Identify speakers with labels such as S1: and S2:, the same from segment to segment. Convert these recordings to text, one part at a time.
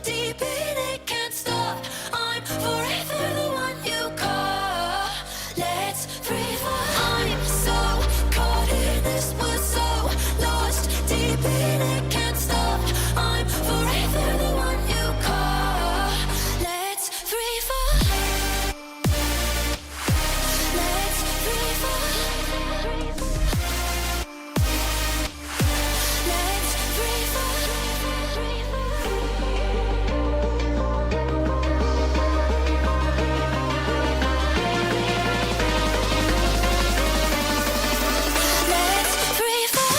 S1: deep in it, can't stop. I'm forever the one you call. Let's free fall. I'm so caught in this, we're so lost. Deep in it, can't stop. I'm forever the one you call. Let's free fall. Let's free fall. Let's free fall. Let's free fall. Let's free fall.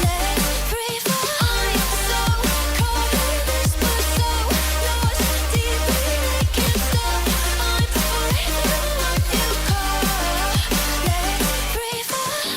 S1: Let's free fall. I'm so caught in this, we're so lost. Deep in it, can't stop. I'm forever the one you call. Let's free fall.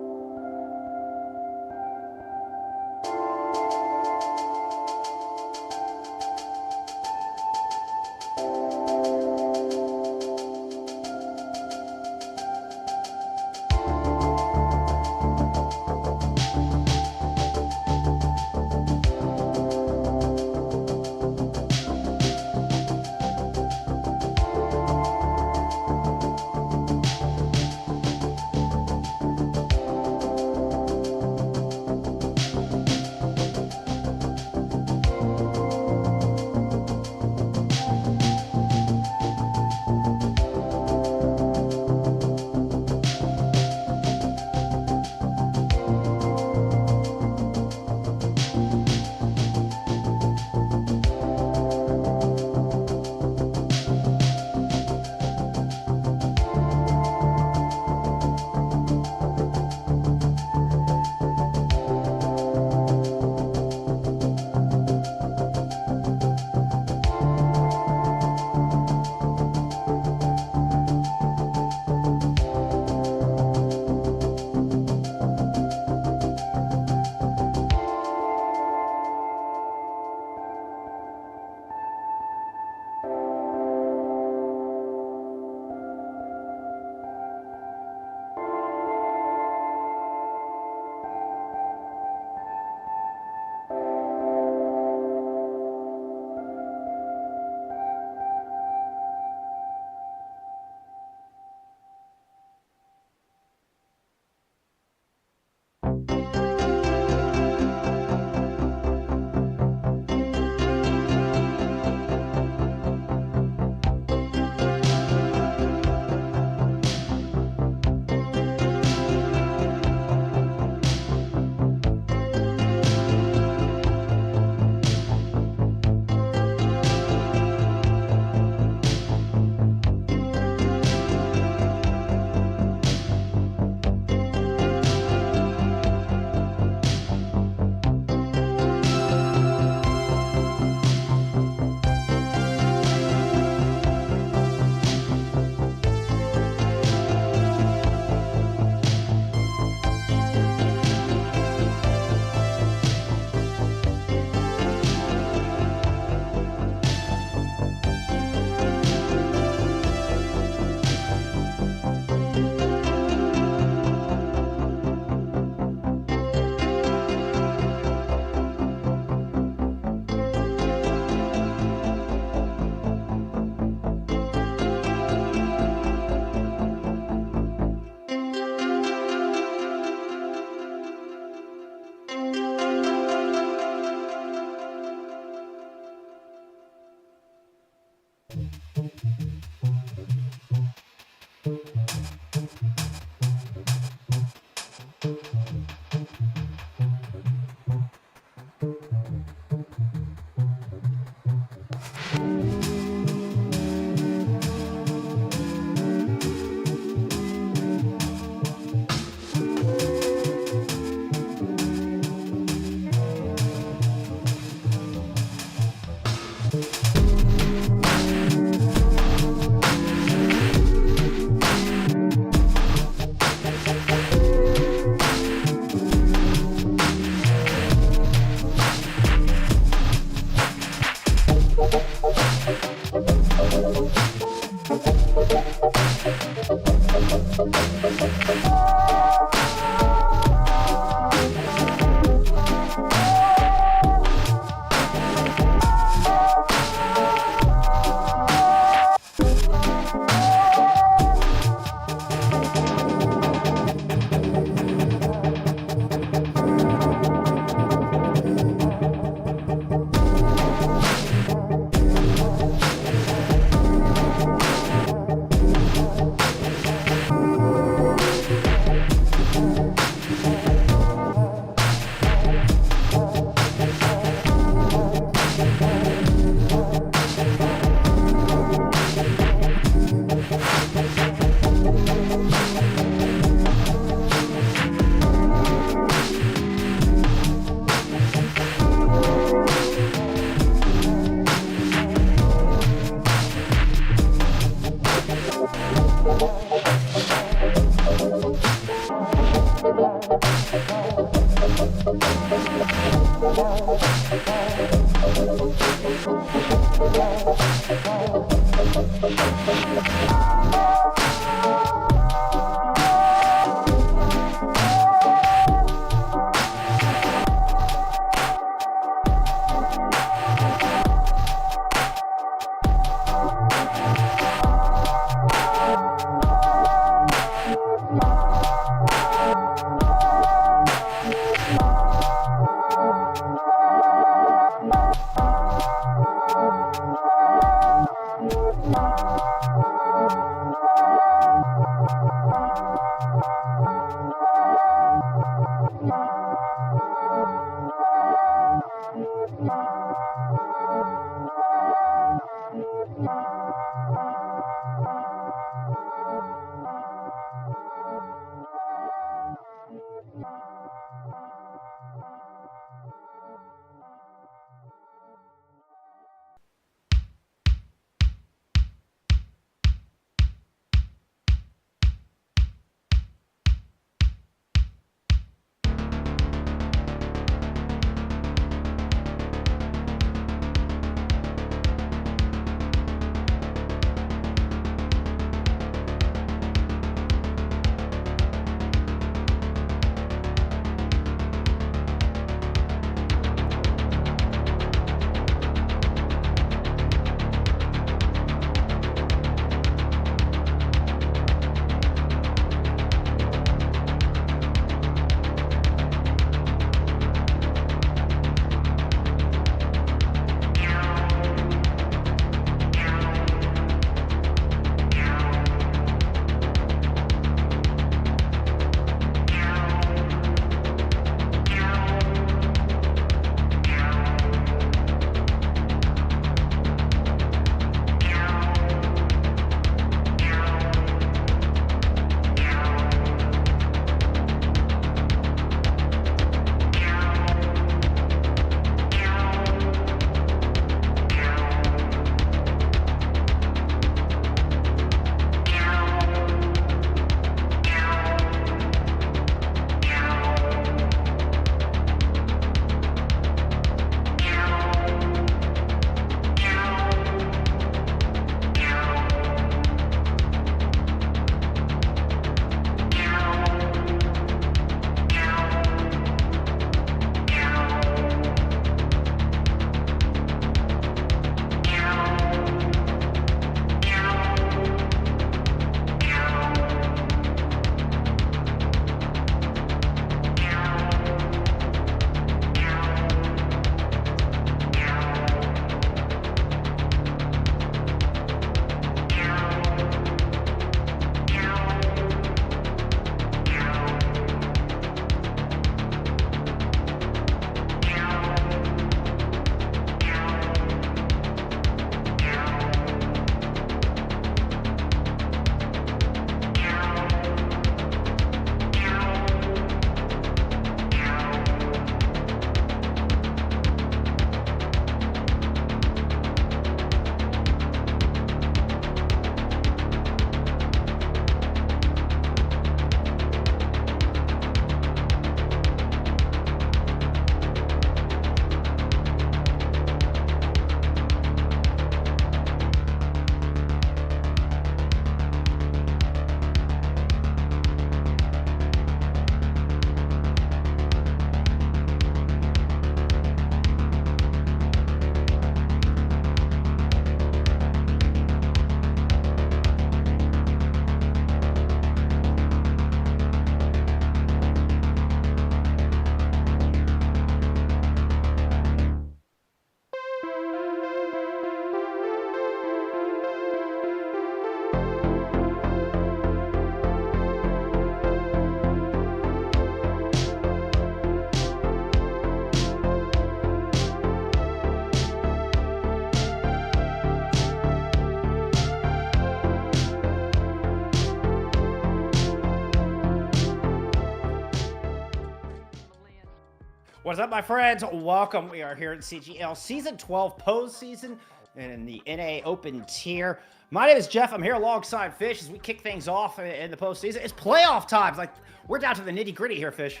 S2: What's up, my friends? Welcome. We are here at CGL Season 12 postseason in the NA Open tier. My name is Jeff. I'm here alongside Fish as we kick things off in the postseason. It's playoff times. Like, we're down to the nitty-gritty here, Fish.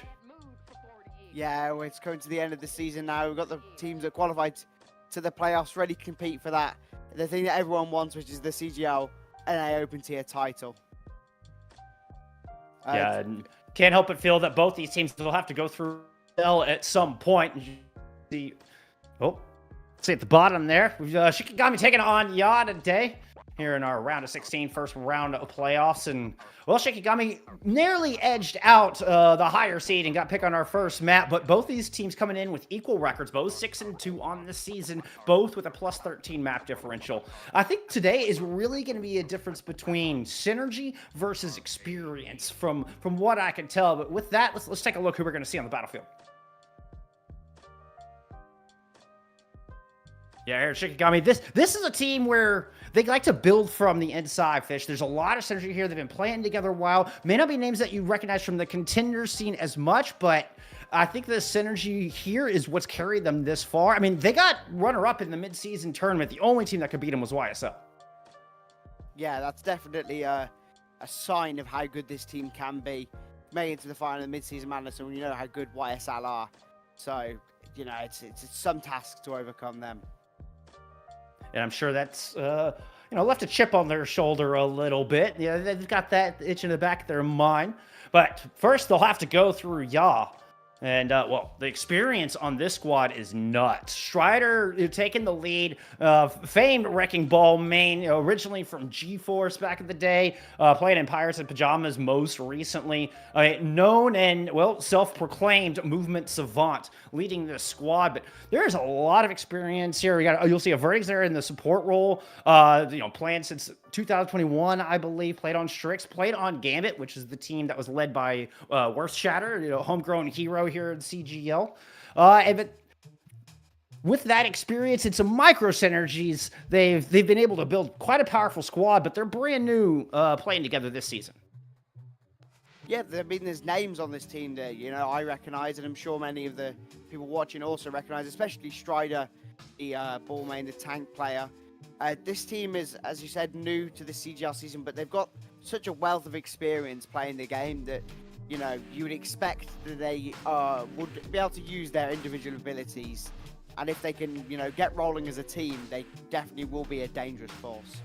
S3: Yeah, it's coming to the end of the season now. We've got the teams that qualified to the playoffs, ready to compete for the thing that everyone wants, which is the CGL NA Open Tier title.
S2: Yeah, and can't help but feel that both these teams will have to go through L at some point. See, see at the bottom there, we've Shikigami taking on YAA today here in our round of 16, first round of playoffs. And, well, Shikigami nearly edged out the higher seed and got picked on our first map, but both these teams coming in with equal records, both 6-2 on the season, both with a plus 13 map differential. I think today is really going to be a difference between synergy versus experience from what I can tell. But with that, let's take a look who we're going to see on the battlefield. Yeah, here, Shikigami. This is a team where they like to build from the inside, Fish. There's a lot of synergy here. They've been playing together a while. May not be names that you recognize from the contender scene as much, but I think the synergy here is what's carried them this far. I mean, they got runner-up in the mid-season tournament. The only team that could beat them was YSL.
S3: Yeah, that's definitely a sign of how good this team can be. Made into the final of the mid-season madness, and we know how good YSL are. So, you know, it's some task to overcome them.
S2: And I'm sure that's, left a chip on their shoulder a little bit. Yeah, they've got that itch in the back of their mind. But first, they'll have to go through YAA. And, well, the experience on this squad is nuts. Strider taking the lead, famed Wrecking Ball main, originally from G-Force back in the day, playing in Pirates and Pajamas most recently, known and, well, self-proclaimed movement savant leading this squad. But there's a lot of experience here. You'll see a Vertix there in the support role, playing since 2021, I believe, played on Strix, played on Gambit, which is the team that was led by Worth Shatter, homegrown hero here in CGL. But with that experience and some micro synergies, they've been able to build quite a powerful squad, but they're brand new playing together this season.
S3: Yeah, there's names on this team that, I recognize, and I'm sure many of the people watching also recognize, especially Strider, the ball main, the tank player. This team is, as you said, new to the CGL season, but they've got such a wealth of experience playing the game that, you would expect that they would be able to use their individual abilities. And if they can, get rolling as a team, they definitely will be a dangerous force.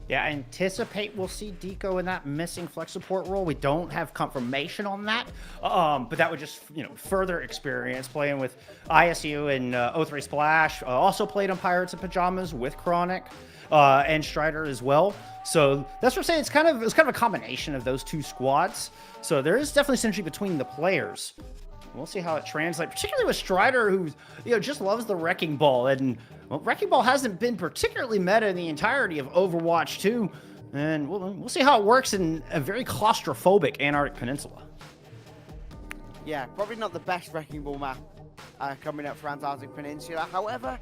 S2: Yeah, I anticipate we'll see Deco in that missing flex support role. We don't have confirmation on that, but that would just, further experience playing with ISU and O3 Splash. Also played on Pirates and Pajamas with Chronic and Strider as well. So that's what I'm saying. It's kind of a combination of those two squads. So there is definitely synergy between the players. We'll see how it translates, particularly with Strider, who just loves the Wrecking Ball. And, well, Wrecking Ball hasn't been particularly meta in the entirety of Overwatch 2. And we'll see how it works in a very claustrophobic Antarctic Peninsula.
S3: Yeah, probably not the best Wrecking Ball map coming up for Antarctic Peninsula. However,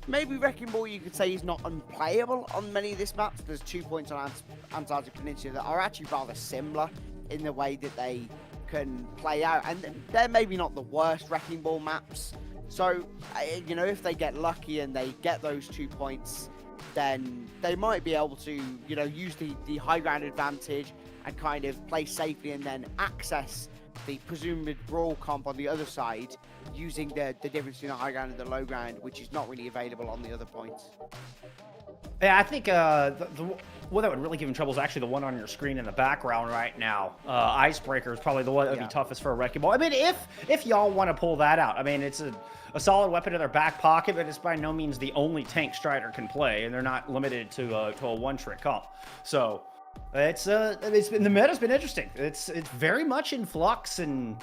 S3: maybe Wrecking Ball, you could say, is not unplayable on many of this maps. There's 2 points on Antarctic Peninsula that are actually rather similar in the way that they can play out, and they're maybe not the worst Wrecking Ball maps. So, if they get lucky and they get those 2 points, then they might be able to, use the high ground advantage and kind of play safely and then access the presumed brawl comp on the other side using the difference between the high ground and the low ground, which is not really available on the other points.
S2: Yeah, I think the one that would really give him trouble is actually the one on your screen in the background right now. Icebreaker is probably the one that would be toughest for a Wrecking Ball. I mean, if y'all want to pull that out, I mean, it's a solid weapon in their back pocket, but it's by no means the only tank Strider can play, and they're not limited to a one-trick comp. So it's been, the meta's been interesting. It's very much in flux, and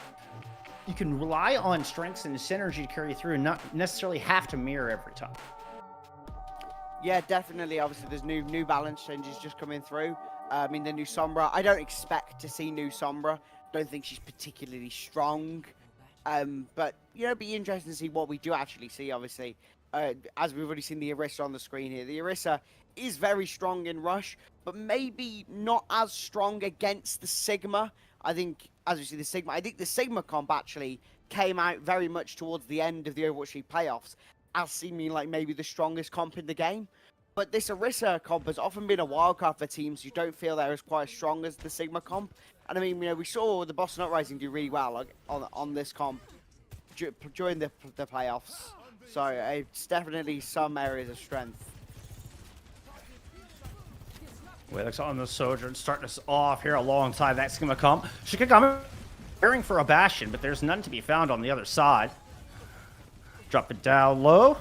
S2: you can rely on strengths and synergy to carry through, and not necessarily have to mirror every time.
S3: Yeah, definitely. Obviously, there's new balance changes just coming through. I mean, the new Sombra. I don't expect to see new Sombra. Don't think she's particularly strong. But, it'd be interesting to see what we do actually see, obviously. As we've already seen the Orisa on the screen here. The Orisa is very strong in Rush, but maybe not as strong against the Sigma. I think, as we see the Sigma, I think the Sigma comp actually came out very much towards the end of the Overwatch League playoffs as seeming like maybe the strongest comp in the game. But this Orisa comp has often been a wildcard for teams who don't feel they're as quite as strong as the Sigma comp. And I mean, we saw the Boston Uprising do really well on this comp during the playoffs. So it's definitely some areas of strength.
S2: Willick's on the soldier and starting us off here alongside that's going to come. Shikigami preparing for a bastion, but there's none to be found on the other side. Drop it down low.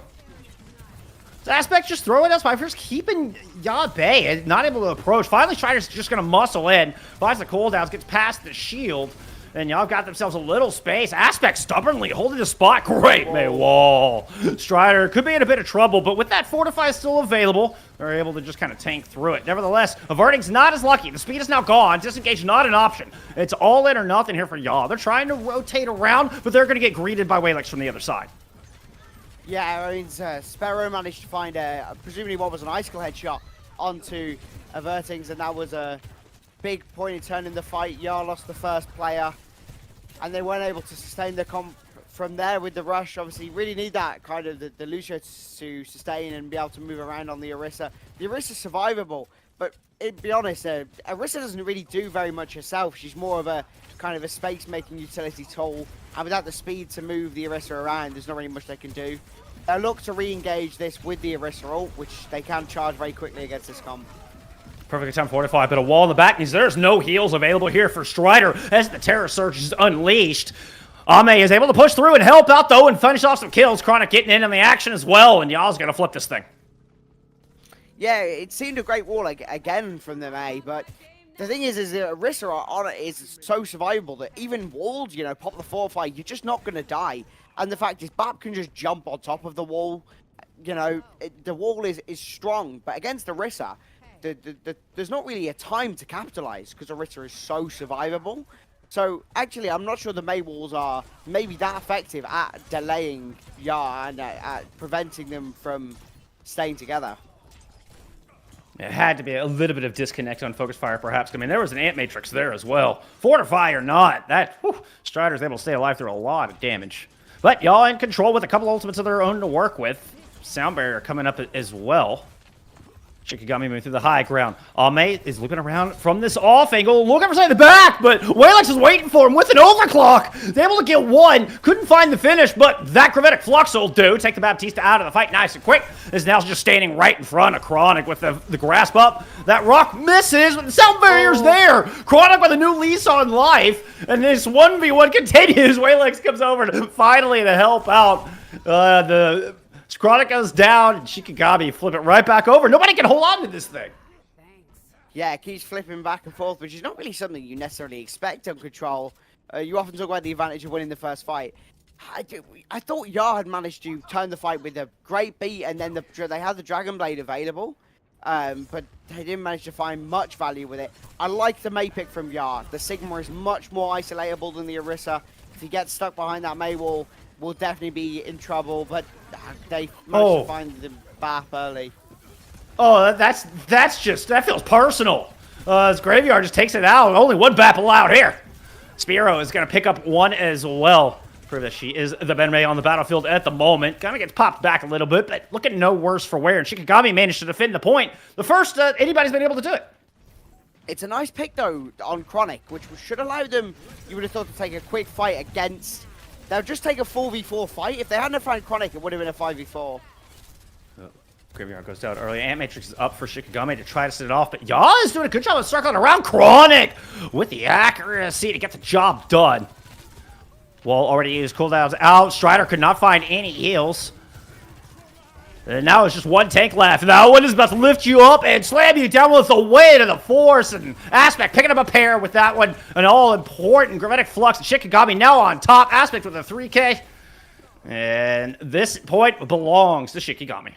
S2: Aspect just throwing us by first, keeping YAA at bay and not able to approach. Finally, Strider's just going to muscle in, buys the cooldowns, gets past the shield, and y'all got themselves a little space. Aspect stubbornly holding the spot. Great May wall. Strider could be in a bit of trouble, but with that Fortify still available, they're able to just kind of tank through it. Nevertheless, averting's not as lucky. The speed is now gone. Disengage not an option. It's all in or nothing here for YAA. They're trying to rotate around, but they're going to get greeted by Waylex from the other side.
S3: Yeah, I mean, Sparrow managed to find presumably what was an icicle headshot onto Avertings, and that was a big point in turn in the fight. YAA lost the first player, and they weren't able to sustain the comp from there with the rush. Obviously, you really need that kind of the Lucio to sustain and be able to move around on the Orisa. The Orisa's survivable, but to be honest, Orisa doesn't really do very much herself. She's more of a kind of a space-making utility tool, and without the speed to move the Orisa around, there's not really much they can do. They'll look to re-engage this with the Orisa ult, which they can charge very quickly against this comp.
S2: Perfect time 45, but a wall in the back means there's no heals available here for Strider as the Terror Surge is unleashed. Ame is able to push through and help out, though, and finish off some kills. Chronic getting in on the action as well, and YAA's going to flip this thing.
S3: Yeah, it seemed a great wall again from them, but the thing is that Orisa on it is so survivable that even walled, you know, pop the Fortify, you're just not going to die. And the fact is, Bap can just jump on top of the wall. You know, the wall is strong, but against Orisa, there's not really a time to capitalize because Orisa is so survivable. So actually, I'm not sure the May walls are maybe that effective at delaying YAA and at preventing them from staying together.
S2: It had to be a little bit of disconnect on Focus Fire, perhaps. I mean, there was an Ant Matrix there as well. Fortify or not, Strider's able to stay alive through a lot of damage. But YAA in control with a couple ultimates of their own to work with. Sound Barrier coming up as well. Shikigami moving through the high ground. Ame is looking around from this off angle, looking for the back, but Waylex is waiting for him with an overclock. They're able to get one. Couldn't find the finish, but that Gravitic Flux will do. Take the Baptista out of the fight nice and quick. Is now just standing right in front of Chronic with the grasp up. That rock misses, but the sound barrier's there. Chronic with a new lease on life, and this 1v1 continues. Waylex comes over to finally to help out Chronic goes down, and Shikigami flip it right back over. Nobody can hold on to this thing.
S3: Yeah, it keeps flipping back and forth, which is not really something you necessarily expect on Control. You often talk about the advantage of winning the first fight. I thought YAA had managed to turn the fight with a great beat, and then they had the Dragon Blade available, but they didn't manage to find much value with it. I like the May pick from YAA. The Sigma is much more isolatable than the Orisa. If he gets stuck behind that May wall, we'll definitely be in trouble, but they managed to find the BAP early.
S2: Oh, that feels personal. This Graveyard just takes it out. Only one BAP allowed here. Spiro is going to pick up one as well. Prove that she is the Benmei on the battlefield at the moment. Kind of gets popped back a little bit, but looking no worse for wear. And Shikigami managed to defend the point. The first anybody's been able to do it.
S3: It's a nice pick, though, on Chronic, which should allow them, you would have thought, to take a quick fight against. They'll just take a 4v4 fight. If they hadn't found Chronic, it would have been a 5v4.
S2: Graveyard goes down early. Ant Matrix is up for Shikigami to try to set it off, but YAA is doing a good job of circling around Chronic with the accuracy to get the job done. Wall already used cooldowns out. Strider could not find any heals. And now it's just one tank left. That one is about to lift you up and slam you down with the weight of the force. And Aspect picking up a pair with that one. An all-important Gravitic Flux. Shikigami now on top. Aspect with a 3K. And this point belongs to Shikigami.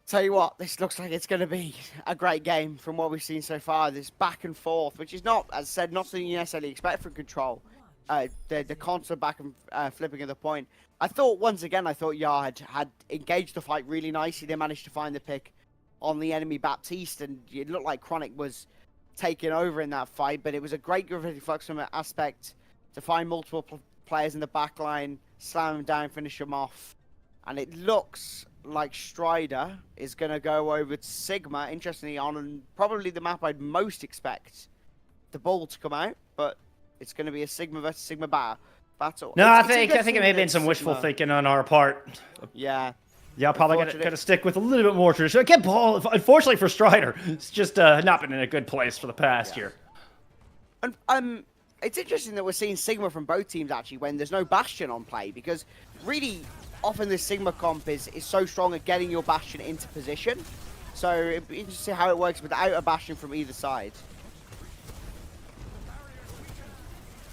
S3: Tell you what, this looks like it's going to be a great game from what we've seen so far. This back and forth, which is not, as I said, not something you necessarily expect from Control. The constant back and flipping of the point. I thought YAA had engaged the fight really nicely. They managed to find the pick on the enemy Baptiste, and it looked like Chronic was taking over in that fight, but it was a great Gravitic Flux from an Aspect to find multiple players in the back line, slam them down, finish them off. And it looks like Strider is going to go over to Sigma, interestingly, on probably the map I'd most expect the ball to come out, but it's going to be a Sigma versus Sigma battle. battle.
S2: No, I
S3: It's
S2: think it may have been
S3: interesting
S2: some
S3: that
S2: wishful
S3: Sigma-
S2: thinking on our part.
S3: Yeah.
S2: Yeah, probably
S3: Unfortunate.
S2: gonna stick with a little bit more tradition. Again, Paul, unfortunately for Strider, it's just not been in a good place for the past year.
S3: And it's interesting that we're seeing Sigma from both teams actually when there's no Bastion on play, because really often this Sigma comp is so strong at getting your Bastion into position. So it'd be interesting to see how it works without a Bastion from either side.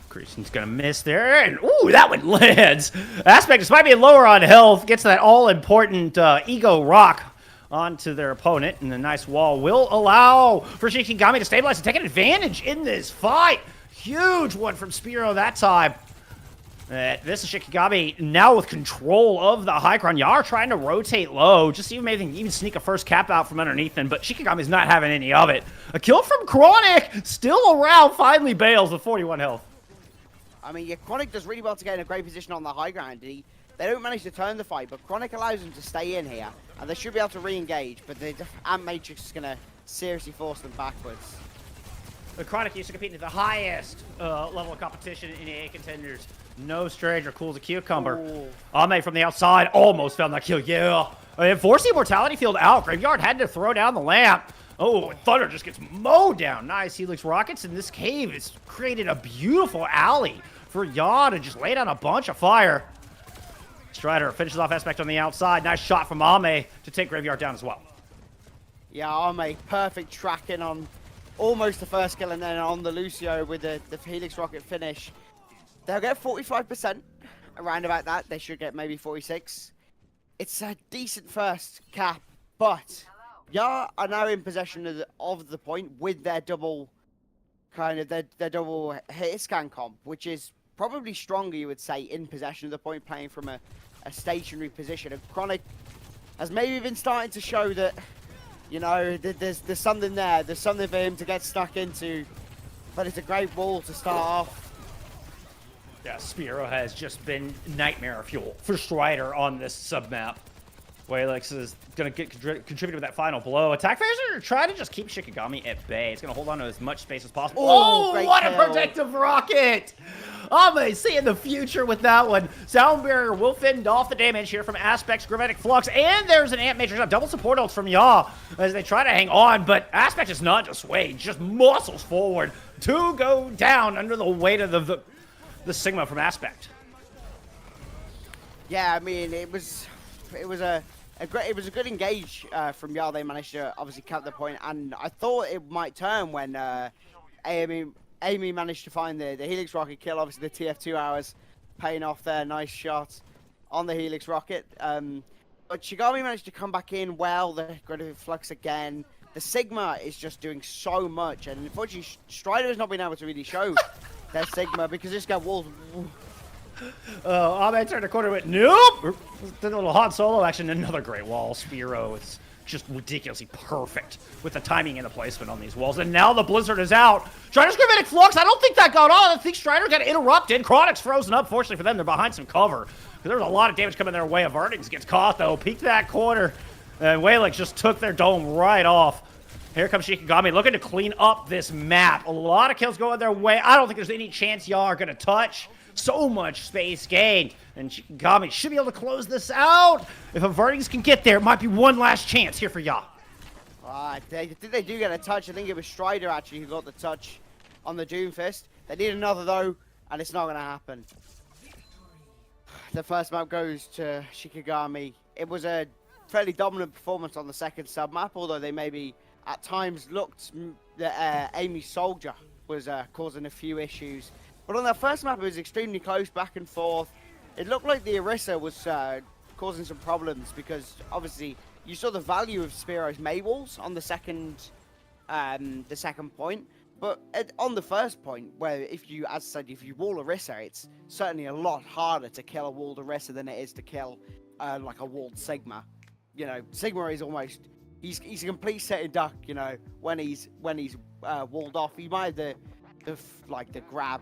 S2: Creason's gonna miss there, and ooh, that one lands. Aspect, despite being lower on health, gets that all-important ego rock onto their opponent, and the nice wall will allow for Shikigami to stabilize and take an advantage in this fight. Huge one from Spiro that time. This is Shikigami now with control of the high ground. YAA trying to rotate low, just even sneak a first cap out from underneath them, but Shikigami's not having any of it. A kill from Chronic, still around, finally bails with 41 health.
S3: I mean, yeah, Chronic does really well to get in a great position on the high ground. They don't manage to turn the fight, but Chronic allows them to stay in here, and they should be able to re-engage, but the Ant Matrix is going to seriously force them backwards.
S2: The Chronic used to compete at the highest level of competition in AA contenders. No stranger, cool as a cucumber. Ame from the outside almost found that kill. Yeah. Forced the Immortality Field out. Graveyard had to throw down the lamp. Oh, Thunder just gets mowed down. Nice Helix Rockets in this cave. It's created a beautiful alley for YAA to just lay down a bunch of fire. Strider finishes off Aspect on the outside. Nice shot from Ame to take Graveyard down as well.
S3: Yeah, Ame, perfect tracking on almost the first kill, and then on the Lucio with the Helix Rocket finish. They'll get 45%, around about that. They should get maybe 46. It's a decent first cap, but YAA are now in possession of the point with their double, their double hit scan comp, which is probably stronger, you would say, in possession of the point, playing from a stationary position. And Chronic has maybe been starting to show that, you know, there's something there. There's something for him to get stuck into, but it's a great wall to start off.
S2: Yeah, Spiro has just been nightmare fuel for Strider on this submap. Walex is going to contribute with that final blow. Attack phase are trying to just keep Shikigami at bay. It's going to hold on to as much space as possible. Oh, what a protective rocket! Ame seeing the future with that one. Sound Barrier will fend off the damage here from Aspect's Grammatic Flux, and there's an Ant Matrix up. Double support ults from YAA as they try to hang on, but Aspect is not just swayed, just muscles forward to go down under the weight of the Sigma from Aspect.
S3: Yeah, I mean, it was a good engage from YAA. They managed to obviously cap the point, and I thought it might turn when Amy managed to find the Helix Rocket kill. Obviously, the TF2 hours paying off there. Nice shot on the Helix Rocket. But Shikigami managed to come back in well. The Gradient Flux again. The Sigma is just doing so much, and unfortunately, Strider has not been able to really show their Sigma because this guy walls.
S2: Ame turned the corner with nope. Did a little Han Solo action. Another great wall. Spiro is just ridiculously perfect with the timing and the placement on these walls. And now the Blizzard is out. Strider's Grammatic Flux. I don't think that got on. I think Strider got interrupted. Chronic's frozen up. Fortunately for them, they're behind some cover. There's a lot of damage coming their way. Avertings gets caught though. Peeked that corner. And Walex just took their dome right off. Here comes Shikigami looking to clean up this map. A lot of kills going their way. I don't think there's any chance y'all are going to touch. So much space gained. And Shikigami should be able to close this out. If Avertings can get there, it might be one last chance here for YAA.
S3: I think they do get a touch. I think it was Strider actually who got the touch on the Doomfist. They need another though, and it's not going to happen. The first map goes to Shikigami. It was a fairly dominant performance on the second sub-map, although they maybe at times looked that Amy Soldier was causing a few issues. But on that first map, it was extremely close, back and forth. It looked like the Orisa was causing some problems because obviously you saw the value of Spiro's Maywalls on the second point. But on the first point, where if you, as I said, if you wall Orisa, it's certainly a lot harder to kill a walled Orisa than it is to kill like a walled Sigma. You know, Sigma is almost he's a complete sitting duck. You know, when he's walled off, he might have the grab,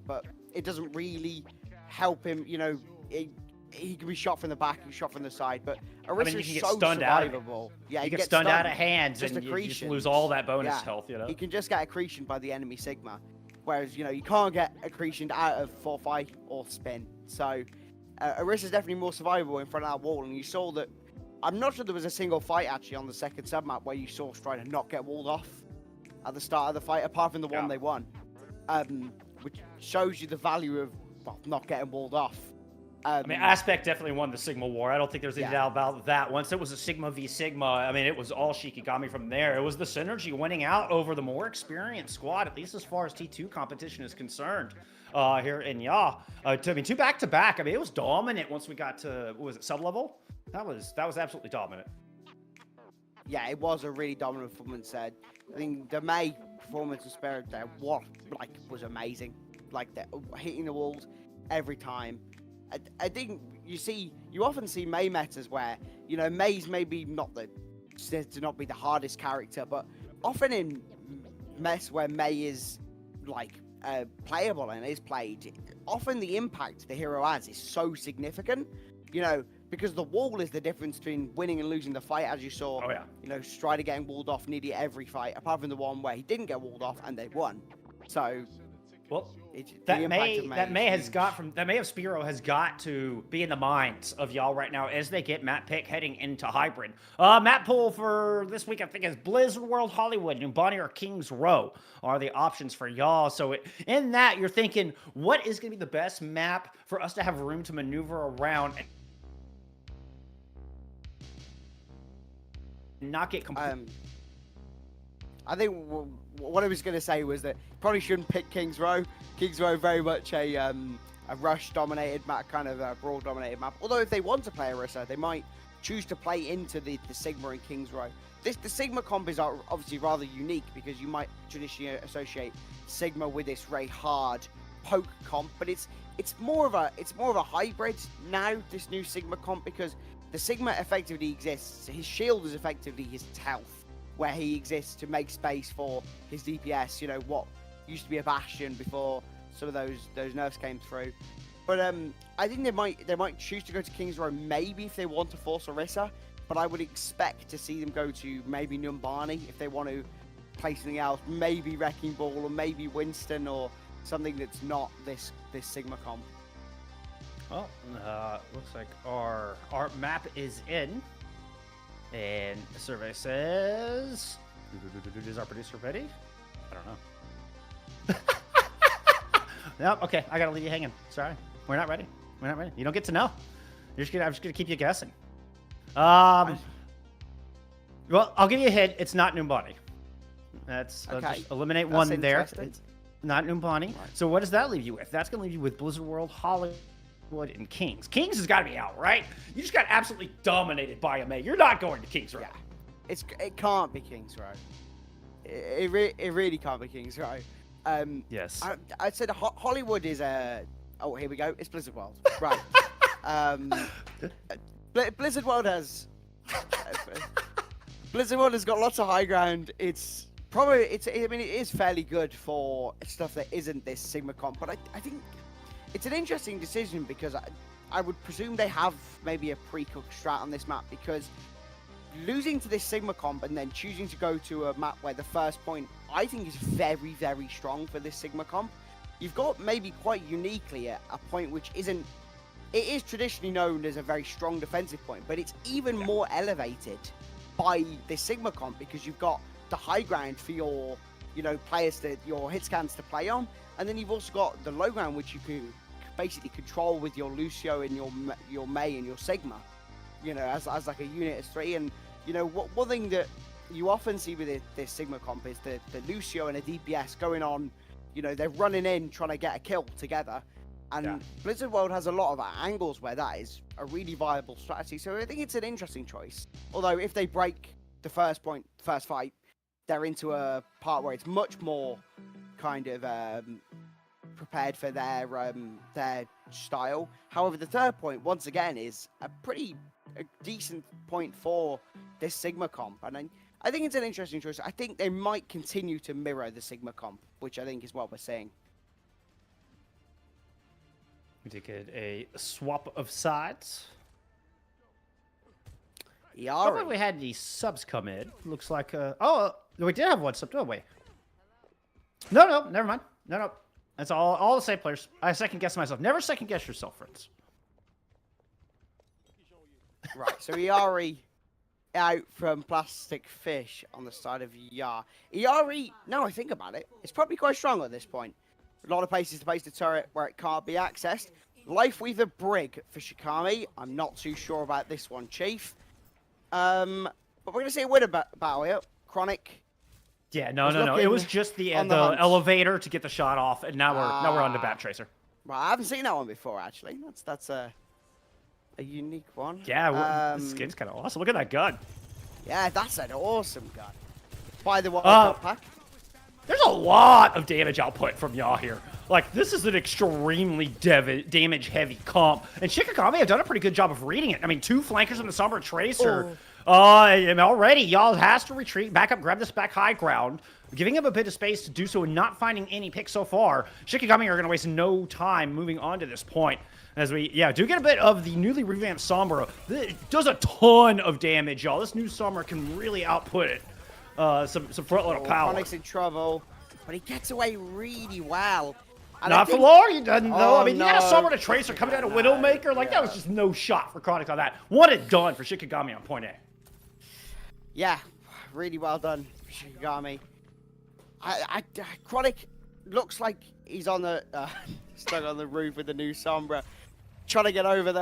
S3: but it doesn't really help him. You know, he can be shot from the back, he can be shot from the side, but Orisa is so survivable. Yeah,
S2: you get stunned out of hands and you just lose all that bonus health. You know,
S3: he can just get accretion by the enemy Sigma. Whereas, you know, you can't get accretion out of forfeit or spin. So, Orissa's definitely more survivable in front of that wall. And you saw that, I'm not sure there was a single fight actually on the second sub-map where you saw Strider not get walled off at the start of the fight, apart from the one they won. Which shows you the value of, well, not getting walled off.
S2: I mean, Aspect definitely won the Sigma war. I don't think there's any doubt about that. Once it was a Sigma v Sigma, I mean, it was all Shikigami from there. It was the synergy winning out over the more experienced squad, at least as far as T2 competition is concerned here in YAA. I mean, 2 back-to-back. I mean, it was dominant once we got to, what was it, sub-level? That was absolutely dominant.
S3: Yeah, it was a really dominant performance. I think the May performance of Spirit there was amazing. Like, hitting the walls every time. I think you often see May metas where, you know, May's maybe not to not be the hardest character, but often in mess where May is like playable and is played, often the impact the hero has is so significant, you know, because the wall is the difference between winning and losing the fight, as you saw.
S2: Oh, yeah.
S3: You know, Strider getting walled off nearly every fight, apart from the one where he didn't get walled off and they won. So,
S2: well, that May of Spiro has got to be in the minds of y'all right now as they get map pick heading into hybrid. Map pool for this week, I think, is Blizzard World, Hollywood, Numbani, or Kings Row are the options for y'all. So in that, you're thinking, what is going to be the best map for us to have room to maneuver around and not get complete?
S3: I think what I was going to say was that you probably shouldn't pick Kings Row. Kings Row very much a rush-dominated map, kind of a brawl-dominated map. Although if they want to play Orisa, they might choose to play into the Sigma and Kings Row. The Sigma comp is obviously rather unique because you might traditionally associate Sigma with this very hard poke comp, but it's more of a hybrid now, this new Sigma comp, because the Sigma effectively exists. His shield is effectively his health, where he exists to make space for his DPS, you know, what used to be a bastion before some of those nerfs came through. But I think they might choose to go to Kings Row maybe if they want to force Orisa, but I would expect to see them go to maybe Numbani if they want to play something else, maybe Wrecking Ball or maybe Winston or something that's not this Sigma comp.
S2: Well, looks like our map is in. And the survey says, is our producer ready? I don't know. Nope, okay, I gotta leave you hanging. Sorry, we're not ready. We're not ready. You don't get to know. I'm just gonna keep you guessing. Well, I'll give you a hint. It's not Numbani. That's
S3: okay.
S2: Just eliminate one there. It's not Numbani. Right. So what does that leave you with? That's gonna leave you with Blizzard World, Hollywood, and Kings. Kings has got to be out, right? You just got absolutely dominated by a May. You're not going to Kings Row.
S3: Yeah. It can't be Kings Row. It really can't be Kings Row.
S2: Yes.
S3: I'd say Hollywood is a. Oh, here we go. It's Blizzard World, right? Blizzard World has. Blizzard World has got lots of high ground. It's probably I mean, it is fairly good for stuff that isn't this Sigma comp, but I think it's an interesting decision because I would presume they have maybe a pre-cooked strat on this map, because losing to this Sigma comp and then choosing to go to a map where the first point I think is very, very strong for this Sigma comp. You've got maybe quite uniquely a point which isn't, it is traditionally known as a very strong defensive point, but it's even more elevated by this Sigma comp because you've got the high ground for your, you know, players, your hit scans to play on, and then you've also got the low ground which you can basically control with your Lucio and your May and your Sigma, you know, as like a unit as 3. And you know, one thing that you often see with this Sigma comp is the Lucio and a DPS going on, you know, they're running in trying to get a kill together, and Blizzard World has a lot of angles where that is a really viable strategy. So I think it's an interesting choice, although if they break the first fight, they're into a part where it's much more kind of prepared for their style. However, the third point, once again, is a decent point for this Sigma comp, and I think it's an interesting choice. I think they might continue to mirror the Sigma comp, which I think is what we're seeing.
S2: We did get a swap of sides.
S3: Yari.
S2: We had the subs come in. Looks like oh, we did have one sub, don't we? No, never mind. No. That's all the same players. I second guess myself. Never second guess yourself, friends.
S3: Right, so Iari out from Plastic Fish on the side of YAA. Iari, now I think about it, it's probably quite strong at this point. A lot of places to place the turret where it can't be accessed. Lifeweaver Brig for Shikigami. I'm not too sure about this one, Chief. But we're going to see a winner battle here. Chronic.
S2: Yeah, no. It was just the elevator to get the shot off, and now we're on to Bat Tracer.
S3: Right, I haven't seen that one before, actually. That's a unique one.
S2: Yeah, the skin's kind of awesome. Look at that gun.
S3: Yeah, that's an awesome gun. By the way, pack.
S2: There's a lot of damage output from YAA here. Like, this is an extremely damage-heavy comp. And Shikigami have done a pretty good job of reading it. I mean, 2 flankers on the Sombra Tracer. And already, YAA has to retreat, back up, grab this back high ground, giving him a bit of space to do so and not finding any picks so far. Shikigami are going to waste no time moving on to this point. As we, do get a bit of the newly revamped Sombra. It does a ton of damage, y'all. This new Sombra can really output it. Some front load of power.
S3: Chronic's in trouble, but he gets away really well. And
S2: Not for long, he doesn't, though.
S3: Oh,
S2: I mean,
S3: no.
S2: you got a Sombra Tracer coming out of Widowmaker. Like, that was just no shot for Chronic on that. What it done for Shikigami on point A.
S3: Yeah, really well done, Shikigami. Chronic looks like he's on the stuck on the roof with the new Sombra, trying to get over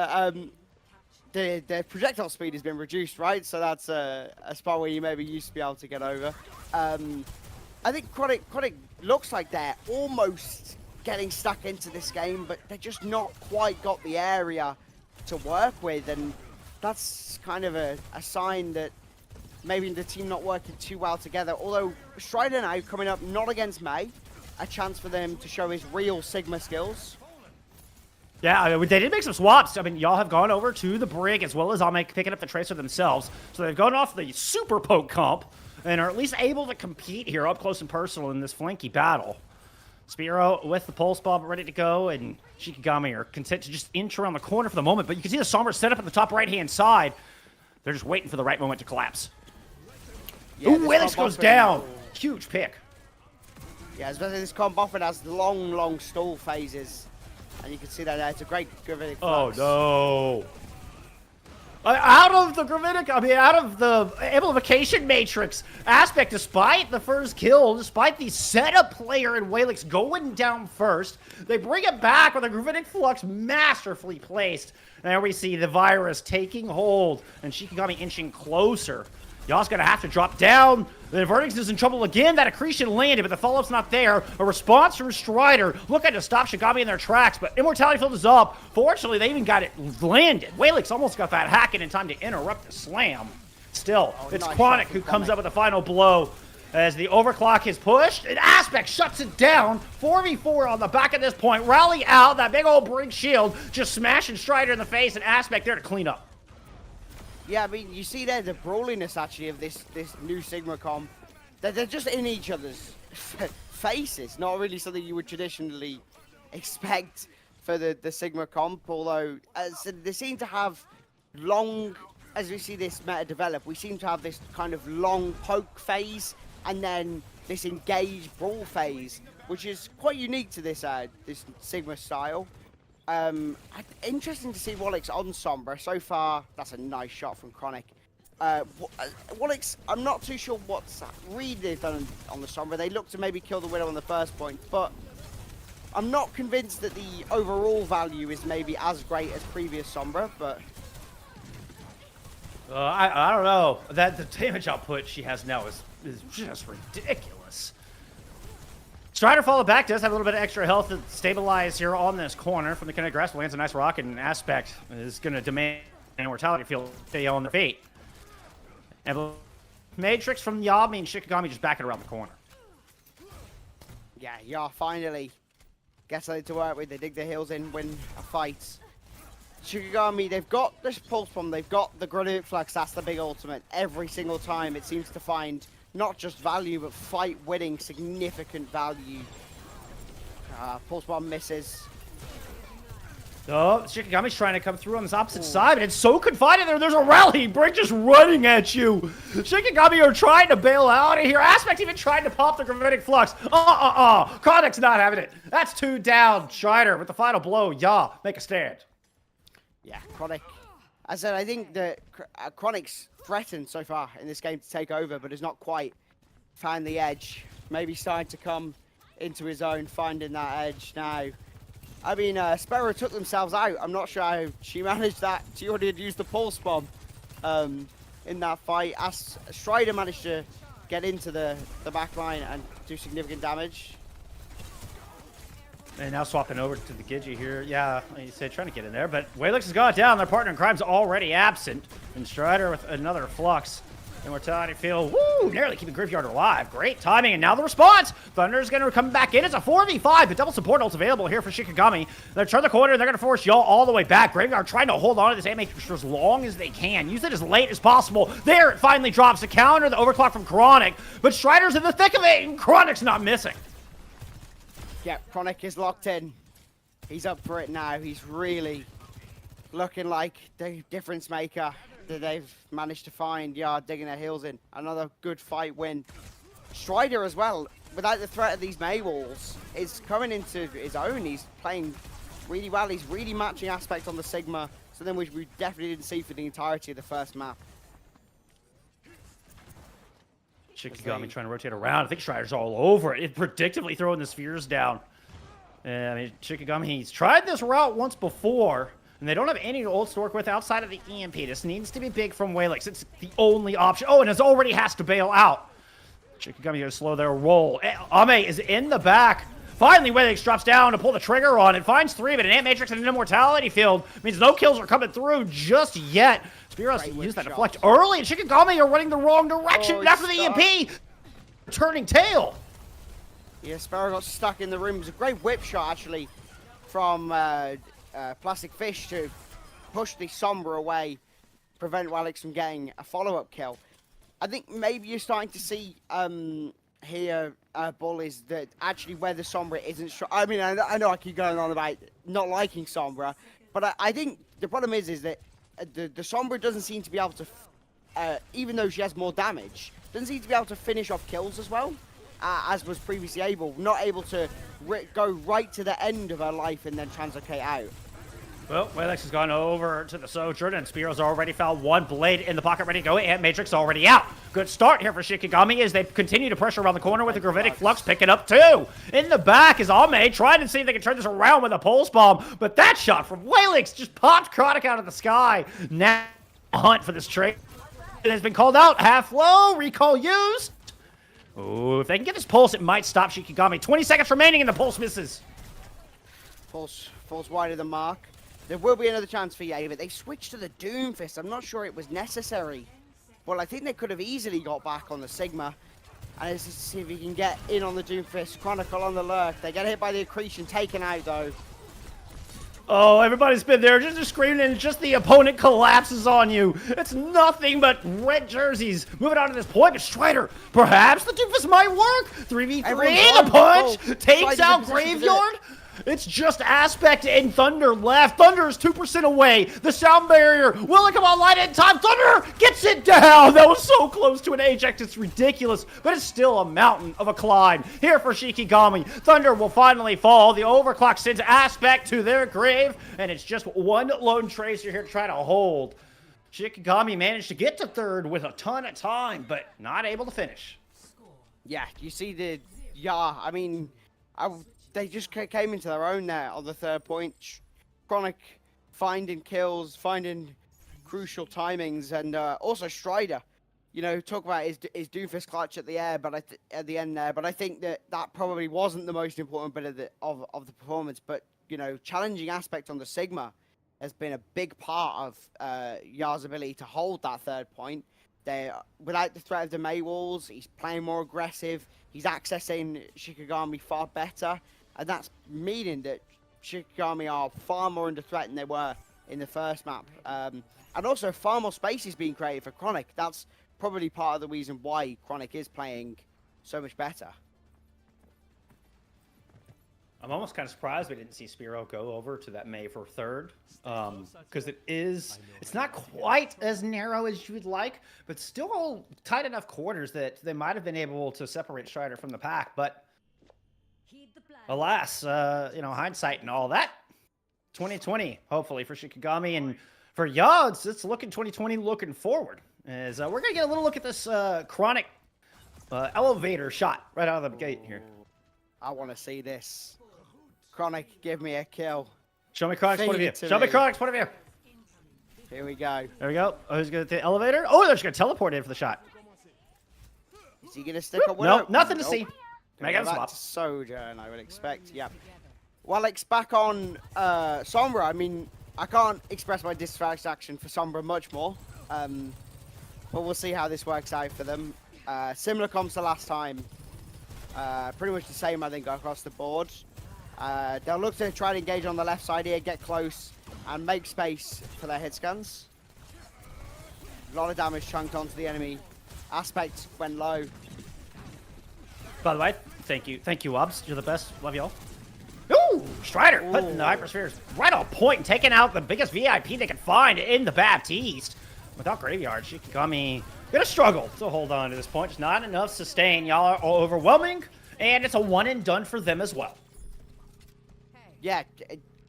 S3: the projectile speed has been reduced, right? So that's a spot where you maybe used to be able to get over. I think Chronic looks like they're almost getting stuck into this game, but they're just not quite got the area to work with, and that's kind of a sign that maybe the team not working too well together. Although Strider now coming up not against May, a chance for them to show his real Sigma skills.
S2: Yeah, I mean, they did make some swaps. I mean, y'all have gone over to the Brig as well as Almec picking up the Tracer themselves. So they've gone off the Super Poke comp and are at least able to compete here up close and personal in this flanky battle. Spiro with the Pulse Bomb ready to go, and Shikigami are content to just inch around the corner for the moment. But you can see the Sombra set up at the top right-hand side. They're just waiting for the right moment to collapse.
S3: Yeah,
S2: Ooh, Willis goes down. Huge pick.
S3: Yeah, especially this comp often has long stall phases. And you can see that there. It's a great gravitic flux.
S2: Oh, no. Out of the gravitic, out of the amplification matrix aspect, despite the first kill, despite the setup player in Walix going down first, they bring it back with a gravitic flux masterfully placed. There we see the virus taking hold and Shikigami inching closer. Y'all's gonna have to drop down. The Vertex is in trouble again. That accretion landed, but the follow-up's not there. A response from Strider looking to stop Shikigami in their tracks, but Immortality Field is up. Fortunately, they even got it landed. Walix almost got that hack in time to interrupt the slam. Still, it's
S3: nice
S2: Chronic
S3: shot
S2: who
S3: from
S2: comes
S3: Chronic.
S2: up with the final blow as the overclock is pushed. And Aspect shuts it down. 4v4 on the back of this point. Rally out. That big old Brig shield just smashing Strider in the face, and Aspect there to clean up.
S3: Yeah, I mean, you see there the brawliness actually of this new Sigma comp. They're just in each other's faces. Not really something you would traditionally expect for the Sigma comp. Although they seem to have long, as we see this meta develop, we seem to have this kind of long poke phase and then this engaged brawl phase, which is quite unique to this Sigma style. Interesting to see Walix on Sombra. So far, that's a nice shot from Chronic. Walix, I'm not too sure what's really they've done on the Sombra. They look to maybe kill the Widow on the first point, but I'm not convinced that the overall value is maybe as great as previous Sombra, but...
S2: I don't know. The damage output she has now is just ridiculous. Strider followed back, does have a little bit of extra health to stabilize here on this corner from the kinetic grasp. Lands a nice rocket, and Aspect is going to demand an Immortality Field to stay on their feet. And Matrix from YAA and Shikigami just backing around the corner.
S3: Yeah, YAA finally gets something to work with. They dig their heels in, win a fight. Shikigami, they've got this Pulse Bomb, they've got the Grenadier Flux, that's the big ultimate. Every single time it seems to find not just value, but fight-winning significant value. Pulse Bomb misses.
S2: Oh, Shikigami's trying to come through on this opposite side, but it's so confined in there. There's a rally break just running at you. Shikigami are trying to bail out of here. Aspect even tried to pop the gravitic flux. Chronic's not having it. That's 2 down. Strider with the final blow. YAA, make a stand.
S3: Yeah, Chronic. As I said, I think that Chronic's threatened so far in this game to take over, but has not quite found the edge. Maybe starting to come into his own, finding that edge now. I mean, Sparrow took themselves out. I'm not sure how she managed that. She already had used the pulse bomb in that fight. As Strider managed to get into the back line and do significant damage.
S2: And now swapping over to the Gigi here. Yeah, like you said, trying to get in there, but Waylix has gone down. Their partner in crime's already absent. And Strider with another flux. Immortality field, woo, nearly keeping Graveyard alive. Great timing, and now the response. Thunder's going to come back in. It's a 4v5, but double support ult's available here for Shikigami. They're turn the corner, and they're going to force YAA all the way back. Graveyard trying to hold on to this A matrix for as long as they can. Use it as late as possible. There, it finally drops to counter the overclock from Chronic, but Strider's in the thick of it, and Chronic's not missing.
S3: Yeah, Chronic is locked in. He's up for it now. He's really looking like the difference maker that they've managed to find. YAA digging their heels in. Another good fight win. Strider as well, without the threat of these May walls, is coming into his own. He's playing really well. He's really matching Aspect on the Sigma, something which we definitely didn't see for the entirety of the first map.
S2: Shikigami trying to rotate around. I think Strider's all over it. Predictably throwing the spheres down. I mean, Shikigami, he's tried this route once before, and they don't have any ults to work with outside of the EMP. This needs to be big from Waylix. It's the only option. Oh, and it already has to bail out. Shikigami going to slow their roll. Ame is in the back. Finally, Waylix drops down to pull the trigger on it. Finds 3, but an Ant Matrix and an Immortality field means no kills are coming through just yet. Spearos used that deflect early, and Shikigami are running the wrong direction after the EMP. Turning tail.
S3: Yeah, Sparrow got stuck in the room. It was a great whip shot, actually, from Plastic Fish to push the Sombra away, prevent Waylix from getting a follow-up kill. I think maybe you're starting to see here, Bull, is that actually where the Sombra isn't strong. I mean, I know I keep going on about not liking Sombra, but I think the problem is that the Sombra doesn't seem to be able to, even though she has more damage, doesn't seem to be able to finish off kills as well. As was previously able, not able to go right to the end of her life and then translocate out.
S2: Well, Waylix has gone over to the Sojourn, and Spearo's already found 1 blade in the pocket ready to go. Ant Matrix already out. Good start here for Shikigami as they continue to pressure around the corner with the Gravitic Flux, picking up 2. In the back is Ame trying to see if they can turn this around with a Pulse Bomb, but that shot from Waylix just popped Chronic out of the sky. Now, hunt for this trade. It has been called out. Half low, recall used. Oh, if they can get this pulse, it might stop Shikigami. 20 seconds remaining and the pulse misses.
S3: Falls wide of the mark. There will be another chance for YAA, but they switched to the Doomfist. I'm not sure it was necessary. Well, I think they could have easily got back on the Sigma. And let's see if he can get in on the Doomfist. Chronicle on the lurk. They get hit by the accretion, taken out though.
S2: Oh, everybody's been there just screaming, and just the opponent collapses on you. It's nothing but red jerseys. Moving on to this point, but Strider, perhaps the Doofus might work. 3v3, the punch takes out Graveyard. It's just Aspect and Thunder left. Thunder is 2% away. The sound barrier will it come online in time? Thunder gets it down. That was so close to an eject. It's ridiculous, but it's still a mountain of a climb here for Shikigami. Thunder will finally fall. The overclock sends Aspect to their grave, and it's just 1 lone tracer here to try to hold. Shikigami managed to get to 3rd with a ton of time, but not able to finish.
S3: Yeah, you see the YAA. I mean, they just came into their own there on the 3rd point. Chronic finding kills, finding crucial timings, and also Strider. You know, talk about his Doomfist clutch at the end there. But I think that probably wasn't the most important bit of the performance. But you know, challenging Aspect on the Sigma has been a big part of YAA's ability to hold that 3rd point. Without the threat of the May walls, he's playing more aggressive. He's accessing Shikigami far better. And that's meaning that Shikigami are far more under threat than they were in the first map. And also far more space is being created for Chronic. That's probably part of the reason why Chronic is playing so much better.
S2: I'm almost kind of surprised we didn't see Spiro go over to that May for third, because it's not quite as narrow as you would like, but still tight enough quarters that they might have been able to separate Strider from the pack. But alas, hindsight and all that. 2020, hopefully for Shikigami, and for YAA, it's looking 2020 looking forward. As we're gonna get a little look at this chronic elevator shot right out of the gate here.
S3: I want to see this. Chronic, give me a kill.
S2: Show me Chronic's point of view.
S3: Feed it to
S2: Show me
S3: me.
S2: Chronic's point of view.
S3: Here we go.
S2: There we go. Oh, who's going to the elevator? Oh, they're just going to teleport in for the shot.
S3: Is he going to stick a winner?
S2: Nope, nothing to see. Mega
S3: Back
S2: swap.
S3: to Sojourn, I would expect. Yep. Well, back on Sombra. I mean, I can't express my dissatisfaction for Sombra much more. But we'll see how this works out for them. Similar comps to last time. Pretty much the same, I think, across the board. They'll look to try to engage on the left side here, get close, and make space for their hit scans. A lot of damage chunked onto the enemy. Aspect went low.
S2: By the way, thank you, Wobbs. You're the best. Love y'all. Ooh, Strider putting the hyperspheres right on point and taking out the biggest VIP they can find in the Baptiste. Without Graveyard, Shikigami gonna struggle to hold on to this point. Just not enough sustain. Y'all are overwhelming, and it's a one and done for them as well.
S3: Yeah,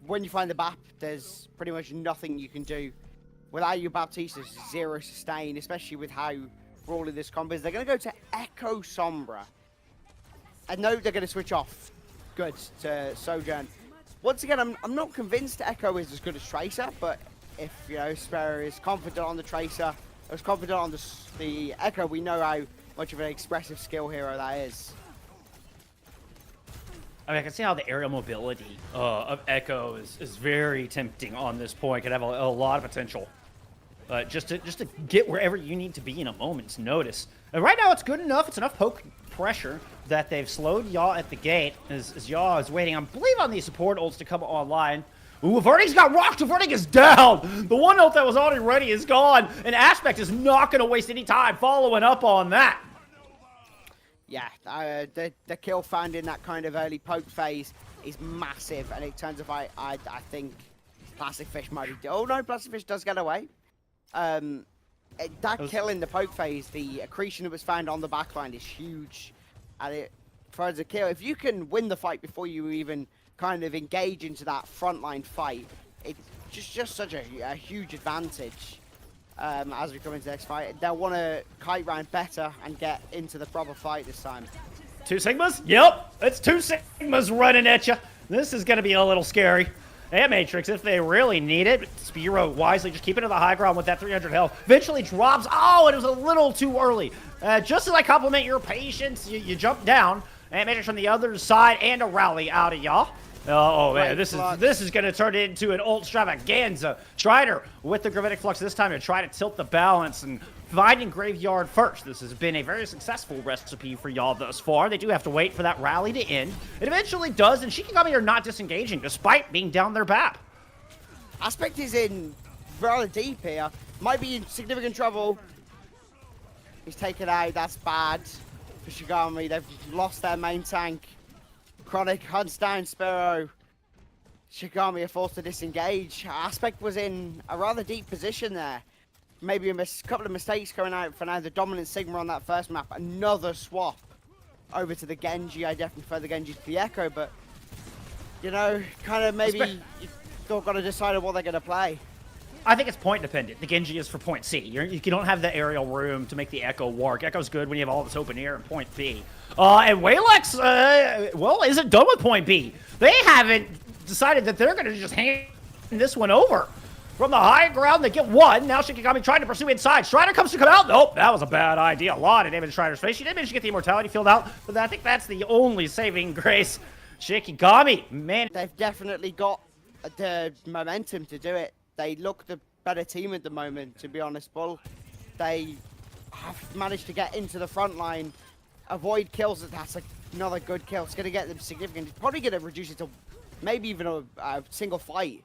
S3: when you find the BAP, there's pretty much nothing you can do. Without your Baptiste, there's zero sustain, especially with how brawly this combo is. They're going to go to Echo Sombra. I know they're going to switch off good to Sojourn. Once again, I'm not convinced Echo is as good as Tracer, but if, Sparrow is confident on the Tracer, or is confident on the Echo, we know how much of an expressive skill hero that is.
S2: I mean, I can see how the aerial mobility of Echo is very tempting on this point. Could have a lot of potential. Just to get wherever you need to be in a moment's notice. And right now, it's good enough. It's enough poke pressure that they've slowed YAA at the gate as YAA is waiting, I believe, on these support ults to come online. Ooh, Vertig's got rocked. Vertig is down. The one ult that was already ready is gone. And Aspect is not going to waste any time following up on that.
S3: Yeah, the kill found in that kind of early poke phase is massive, and it turns out I think Plastic Fish might be... Oh no, Plastic Fish does get away. That kill in the poke phase, the accretion that was found on the backline is huge, and it throws a kill. If you can win the fight before you even kind of engage into that frontline fight, it's just such a huge advantage. As we come into the next fight, they'll want to kite round better and get into the proper fight this time.
S2: 2 Sigmas? Yep, it's 2 Sigmas running at you. This is going to be a little scary. And Matrix, if they really need it, Spiro wisely just keeping to the high ground with that 300 health. Eventually drops. Oh, it was a little too early. Just as I compliment your patience, you jump down. And Matrix from the other side and a rally out of YAA. Oh man, this is going to turn into an ult extravaganza. Strider with the Gravitic Flux this time to try to tilt the balance and finding Graveyard first. This has been a very successful recipe for YAA thus far. They do have to wait for that rally to end. It eventually does, and Shikigami are not disengaging despite being down their BAP.
S3: Aspect is in rather deep here. Might be in significant trouble. He's taken out. That's bad for Shikigami. They've lost their main tank. Chronic hunts down Sparrow. Shikigami are forced to disengage. Aspect was in a rather deep position there. Maybe a couple of mistakes going out for now. The dominant Sigma on that first map. Another swap over to the Genji. I definitely prefer the Genji to the Echo, but, kind of maybe you've still got to decide on what they're going to play.
S2: I think it's point dependent. The Genji is for point C. You don't have the aerial room to make the Echo work. Echo's good when you have all this open air in point B. And Waylex, isn't done with point B. They haven't decided that they're going to just hand this one over. From the high ground, they get one. Now Shikigami trying to pursue inside. Strider comes to come out. Nope, that was a bad idea. A lot of damage in Strider's face. She did manage to get the immortality field out, but I think that's the only saving grace. Shikigami, man.
S3: They've definitely got the momentum to do it. They look the better team at the moment, to be honest, Bull. They have managed to get into the front line, avoid kills. That's another good kill. It's going to get them significant. It's probably going to reduce it to maybe even a single fight,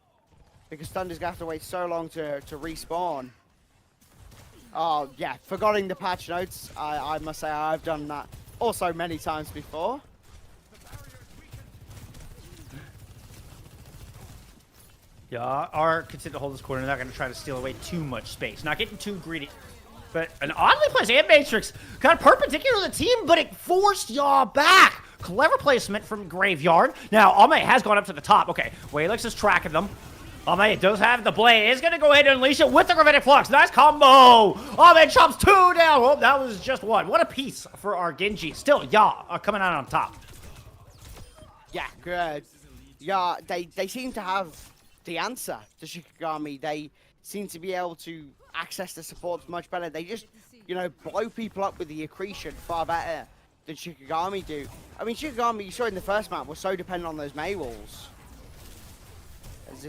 S3: because Thunder's going to have to wait so long to respawn. Oh, yeah, forgetting the patch notes. I must say I've done that also many times before.
S2: Yeah, are content to hold this corner. They're not going to try to steal away too much space. Not getting too greedy. But an oddly placed Ant Matrix got perpendicular to the team, but it forced YAA back. Clever placement from Graveyard. Now, Ame has gone up to the top. Okay, Walix is tracking them. Ame does have the blade. Is going to go ahead and unleash it with the Gravitic Flux. Nice combo. Ame chops 2 down. Oh, that was just 1. What a piece for our Genji. Still, YAA coming out on top.
S3: Yeah, good. Yeah, they seem to have the answer to Shikigami. They seem to be able to access the supports much better. They just, blow people up with the accretion far better than Shikigami do. I mean, Shikigami, you saw in the first map, was so dependent on those Mei walls.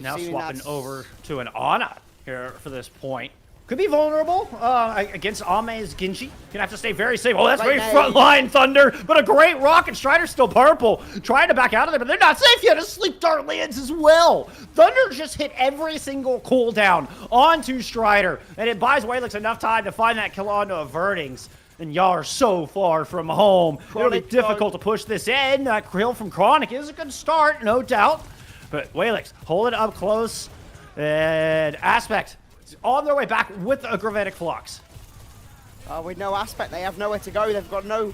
S2: Now swapping over to an Ana here for this point. Could be vulnerable against Ame's Genji. Gonna have to stay very safe. Oh, that's very frontline Thunder, but a great rocket. Strider's still purple. Trying to back out of there, but they're not safe yet. A sleep dart lands as well. Thunder just hit every single cooldown onto Strider, and it buys Walix enough time to find that kill onto Avertings. And y'all are so far from home. It'll be difficult to push this in. That kill from Chronic is a good start, no doubt. But Walix, hold it up close. And Aspect on their way back with a Gravitic Flux.
S3: With no Aspect, they have nowhere to go. They've got no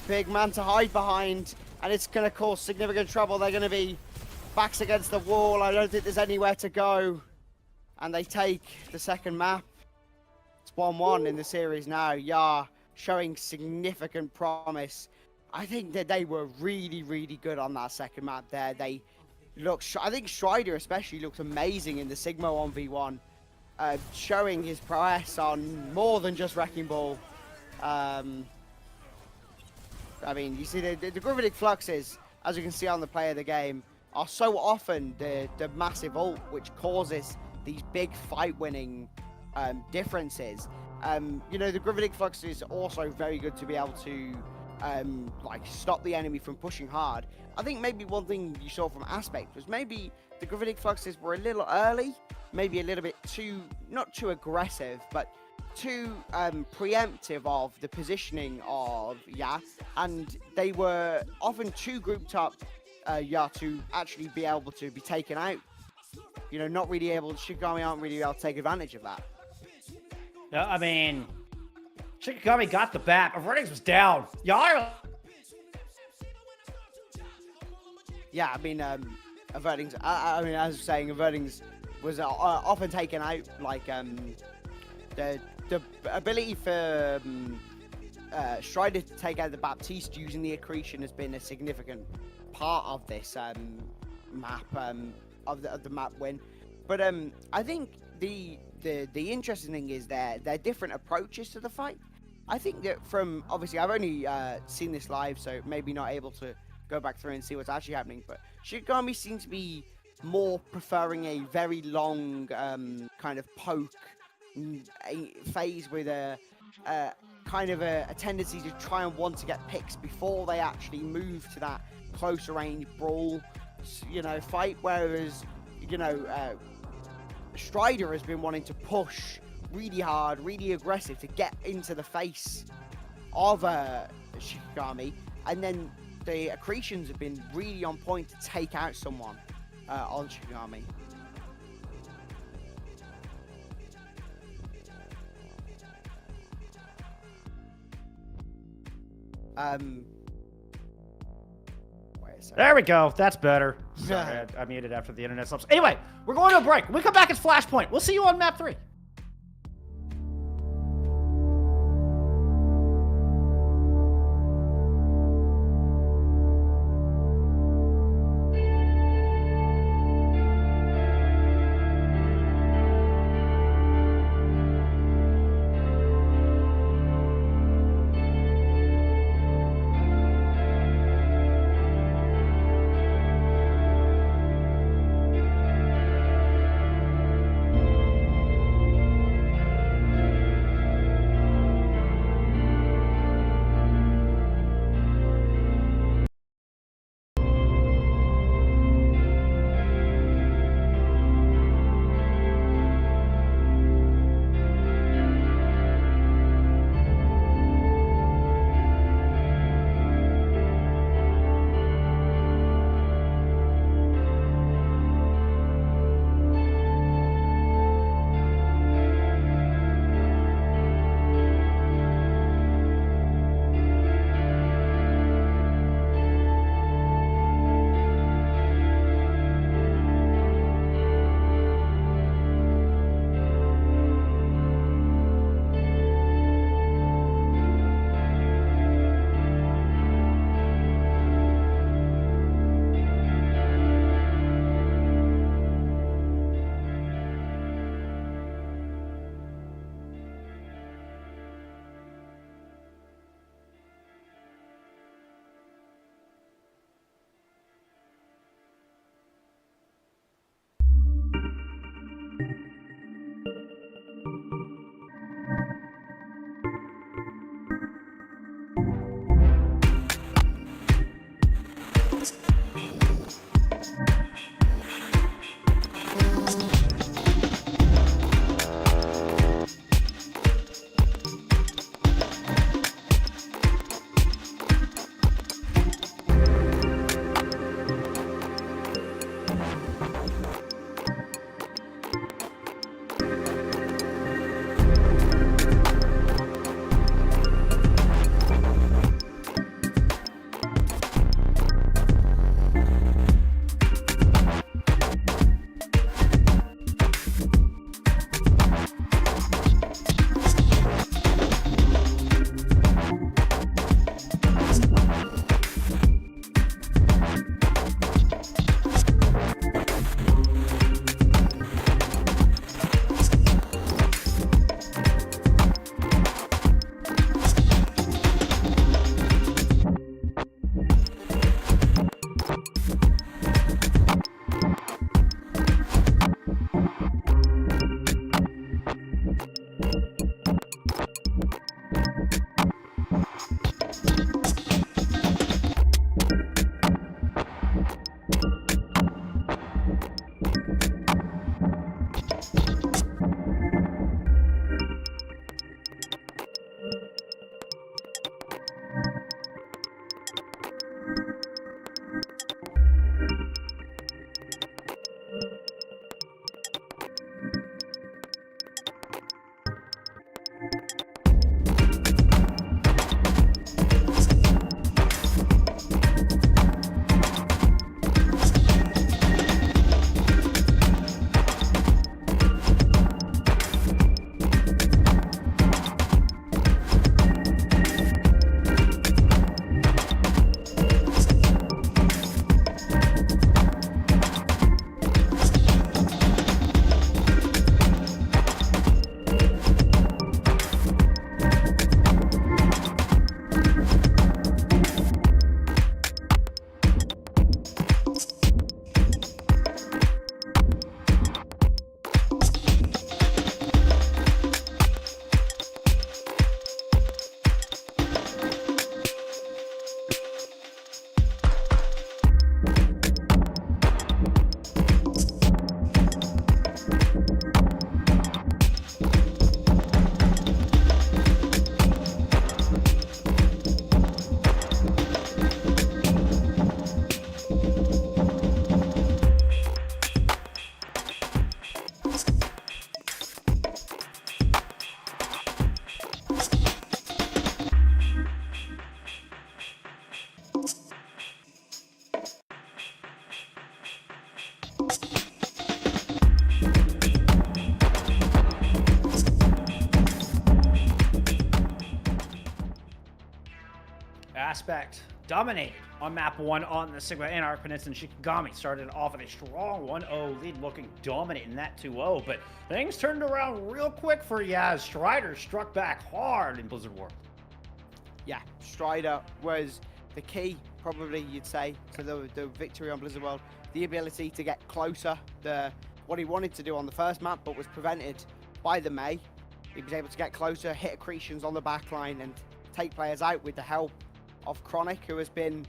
S3: big man to hide behind. And it's going to cause significant trouble. They're going to be backs against the wall. I don't think there's anywhere to go. And they take the second map. It's 1-1 in the series now. YAA showing significant promise. I think that they were really, really good on that second map there. They looked, I think Strider especially looked amazing in the Sigma 1v1, showing his prowess on more than just Wrecking Ball. I mean, you see the Gravitic Fluxes, as you can see on the play of the game, are so often the massive ult, which causes these big fight-winning differences. The Gravitic Flux is also very good to be able to stop the enemy from pushing hard. I think maybe one thing you saw from Aspect was maybe the Gravitic Fluxes were a little early, maybe a little bit too, not too aggressive, but too preemptive of the positioning of YAA, and they were often too grouped up YAA to actually be able to be taken out. Not really able, Shikigami aren't really able to take advantage of that.
S2: Yeah, I mean, Shikigami got the bat. Avertings was down. YAA.
S3: Yeah, I mean, Avertings. I mean, as I was saying, Avertings was often taken out. Like the ability for Strider to take out the Baptiste using the accretion has been a significant part of this map of the map win. But I think the interesting thing is their different approaches to the fight. I think that from, obviously I've only seen this live, so maybe not able to go back through and see what's actually happening, but Shikigami seems to be more preferring a very long kind of poke phase with a kind of a tendency to try and want to get picks before they actually move to that closer range brawl, fight, whereas Strider has been wanting to push really hard, really aggressive to get into the face of Shikigami, and then the accretions have been really on point to take out someone on Shikigami.
S2: There we go. That's better. Sorry, I muted after the internet stops. Anyway, we're going to a break. When we come back, it's Flashpoint. We'll see you on map 3. Aspect dominated on map 1 on the Sigma Anarch Peninsula. Shikigami started off with a strong 1-0 lead, looking dominant in that 2-0, but things turned around real quick for Yaz. Strider struck back hard in Blizzard World.
S3: Yeah, Strider was the key, probably you'd say, to the victory on Blizzard World. The ability to get closer, what he wanted to do on the first map, but was prevented by the Mei. He was able to get closer, hit accretions on the backline, and take players out with the help of Chronic, who has been,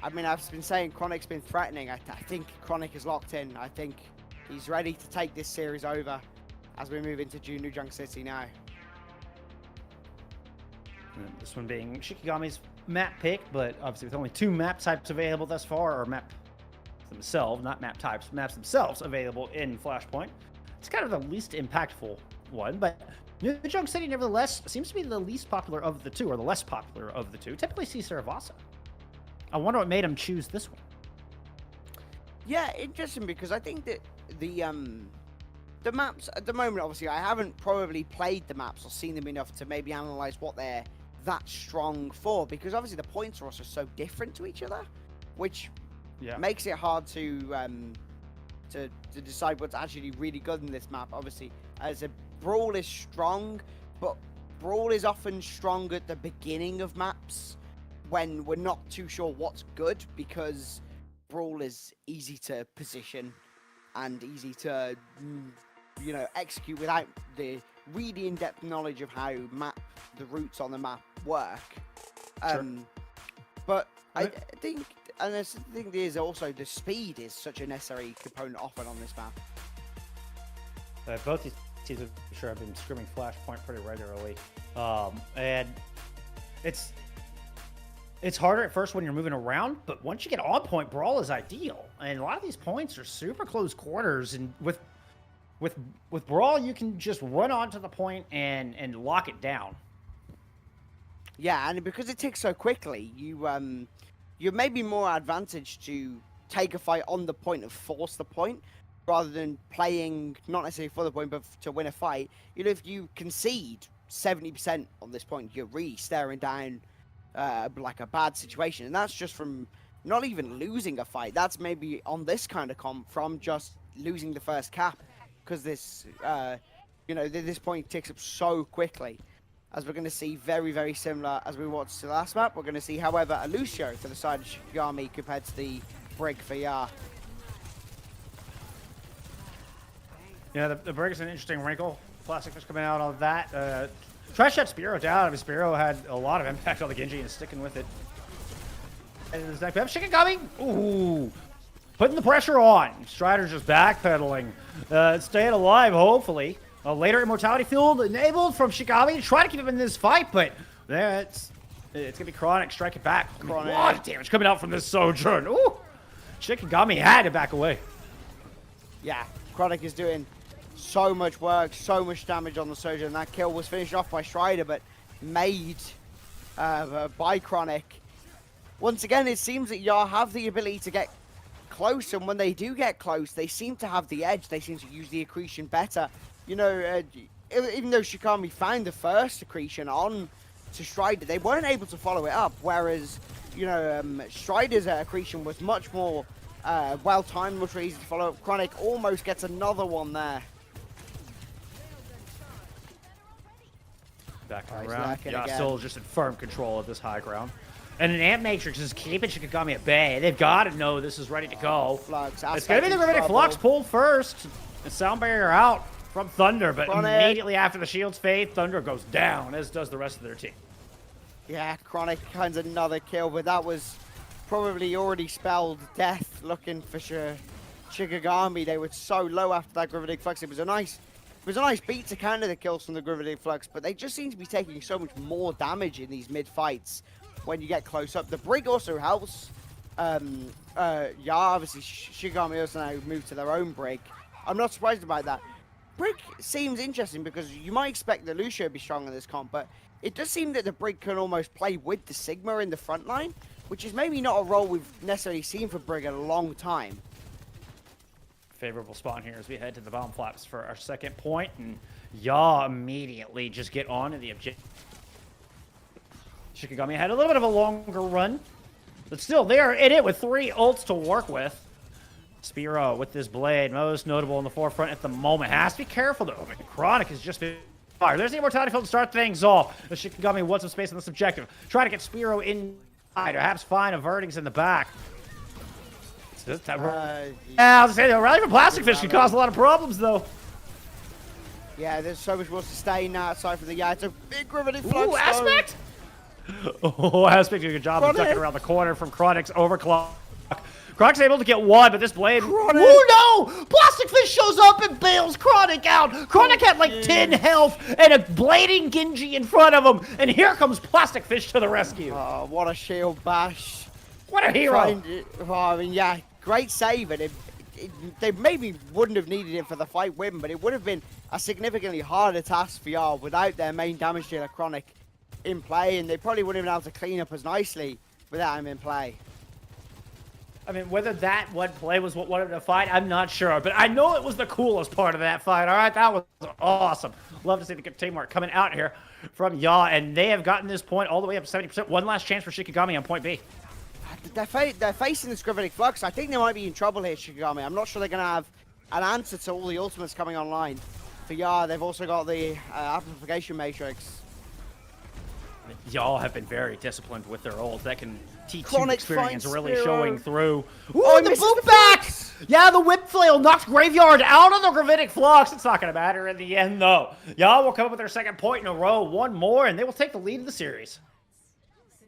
S3: I mean, I've been saying Chronic's been threatening. I think Chronic is locked in. I think he's ready to take this series over as we move into New Junk City now.
S2: And this one being Shikigami's map pick, but obviously with only 2 map types available thus far, or map themselves, not map types, maps themselves available in Flashpoint. It's kind of the least impactful one, but New Junk City, nevertheless, seems to be the least popular of the 2, or the less popular of the 2. Typically see Saravasa. I wonder what made him choose this one.
S3: Yeah, interesting, because I think that the maps at the moment, obviously, I haven't probably played the maps or seen them enough to maybe analyze what they're that strong for, because obviously the points are also so different to each other, which makes it hard to decide what's actually really good in this map. Obviously, as a Brawl is strong, but Brawl is often strong at the beginning of maps when we're not too sure what's good, because Brawl is easy to position and easy to, you know, execute without the really in-depth knowledge of how the routes on the map work. But I think, and I think there's also the speed is such a necessary component often on this map.
S2: Both these teams, I'm sure, have been screaming Flashpoint pretty regularly, and it's harder at first when you're moving around, but once you get on point, Brawl is ideal, and a lot of these points are super close quarters, and with Brawl, you can just run onto the point and lock it down.
S3: Yeah, and because it ticks so quickly, you're maybe more advantaged to take a fight on the point and force the point, rather than playing not necessarily for the point, but to win a fight. You know, if you concede 70% on this point, you're really staring down like a bad situation, and that's just from not even losing a fight. That's maybe on this kind of comp from just losing the first cap, because this, you know, this point ticks up so quickly. As we're going to see very, very similar as we watched the last map. We're going to see, however, a Lucio for the side of Shikigami compared to the Brig for YAA.
S2: Yeah, the Brig is an interesting wrinkle. Plastic Fish coming out on that. Try to shut Spiro down. I mean, Spiro had a lot of impact on the Genji and sticking with it. And this next map, Shikigami. Ooh. Putting the pressure on. Strider's just backpedaling. Staying alive, hopefully. A later Immortality Field enabled from Shikigami to try to keep him in this fight, but it's going to be Chronic striking back. Chronic. A lot of damage coming out from this Sojourn. Ooh. Shikigami had to back away.
S3: Yeah, Chronic is doing so much work, so much damage on the Sojourn. That kill was finished off by Strider, but made by Chronic. Once again, it seems that YAA have the ability to get close, and when they do get close, they seem to have the edge. They seem to use the accretion better. You know, even though Shikigami found the first accretion on to Strider, they weren't able to follow it up, whereas, you know, Strider's accretion was much more well-timed, much more easy to follow up. Chronic almost gets another one there.
S2: Back around. Yeah, still just in firm control of this high ground. And an Amp Matrix is keeping Shikigami at bay. They've got to know this is ready to go.
S3: Flux,
S2: it's going to be the Gravitic Flux pulled first. And Sound Barrier out from Thunder, but immediately after the Shield's fade, Thunder goes down, as does the rest of their team.
S3: Yeah, Chronic finds another kill, but that was probably already spelled death looking for Shikigami. They were so low after that Gravitic Flux. It was a nice beat to counter the kills from the Gravitic Flux, but they just seem to be taking so much more damage in these mid-fights when you get close up. The Brig also helps. Yeah, obviously Shikigami also now moved to their own Brig. I'm not surprised about that. Brig seems interesting because you might expect the Lucio to be strong in this comp, but it does seem that the Brig can almost play with the Sigma in the front line, which is maybe not a role we've necessarily seen for Brig in a long time.
S2: Favorable spawn here as we head to the bomb flaps for our second point, and YAA immediately just get on to the objective. Shikigami had a little bit of a longer run, but still they're in it with 3 ults to work with. Spearow with this blade, most notable in the forefront at the moment. Has to be careful though. I mean, Chronic has just been fired. There's the immortality field to start things off. The Shikigami wants some space on this objective. Try to get Spearow inside, perhaps find a Verdings in the back. I was saying, the rally for Plastic Fish can cause a lot of problems though.
S3: Yeah, there's so much more sustain now aside from the It's a big riveting flux.
S2: Ooh, Aspect! Oh, Aspect did a good job of ducking around the corner from Chronic's overclock. Chronic's able to get 1, but this blade...
S3: Chronic.
S2: Oh no! Plastic Fish shows up and bails Chronic out! Chronic had like 10 health and a blading Genji in front of him, and here comes Plastic Fish to the rescue.
S3: Oh, what a shield bash.
S2: What a hero!
S3: I mean, yeah, great save, and they maybe wouldn't have needed it for the fight win, but it would have been a significantly harder task for YAA without their main damage dealer Chronic in play, and they probably wouldn't have been able to clean up as nicely without him in play.
S2: I mean, whether that one play was what wanted to fight, I'm not sure. But I know it was the coolest part of that fight. All right, that was awesome. Love to see the good teamwork coming out here from YAA. And they have gotten this point all the way up to 70%. One last chance for Shikigami on point B.
S3: They're facing the Scrivening Flux. I think they might be in trouble here, Shikigami. I'm not sure they're going to have an answer to all the ultimates coming online. For YAA, they've also got the amplification matrix.
S2: Y'all have been very disciplined with their ult. That can teach
S3: Chronic
S2: experience really
S3: Spearow.
S2: showing through. Ooh,
S3: Oh,
S2: the
S3: misses
S2: boot
S3: the
S2: back!
S3: flux.
S2: Yeah, the whip flail knocks Graveyard out of the Gravitic Flux. It's not going to matter in the end, though. Y'all will come up with their second point in a row. One more, and they will take the lead of the series.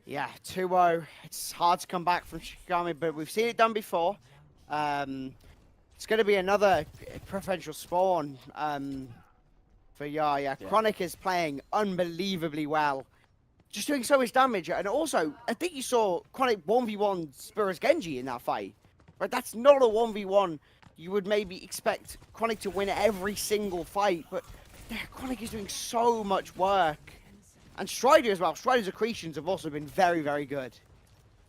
S3: Yeah, 2-0. It's hard to come back from Shikigami, but we've seen it done before. It's going to be another preferential spawn for YAA. Yeah, Chronic is playing unbelievably well. Just doing so much damage, and also, I think you saw Chronic 1v1 Spearow Genji in that fight. Right, that's not a 1v1 you would maybe expect Chronic to win every single fight, but yeah, Chronic is doing so much work. And Strider as well. Strider's accretions have also been very, very good.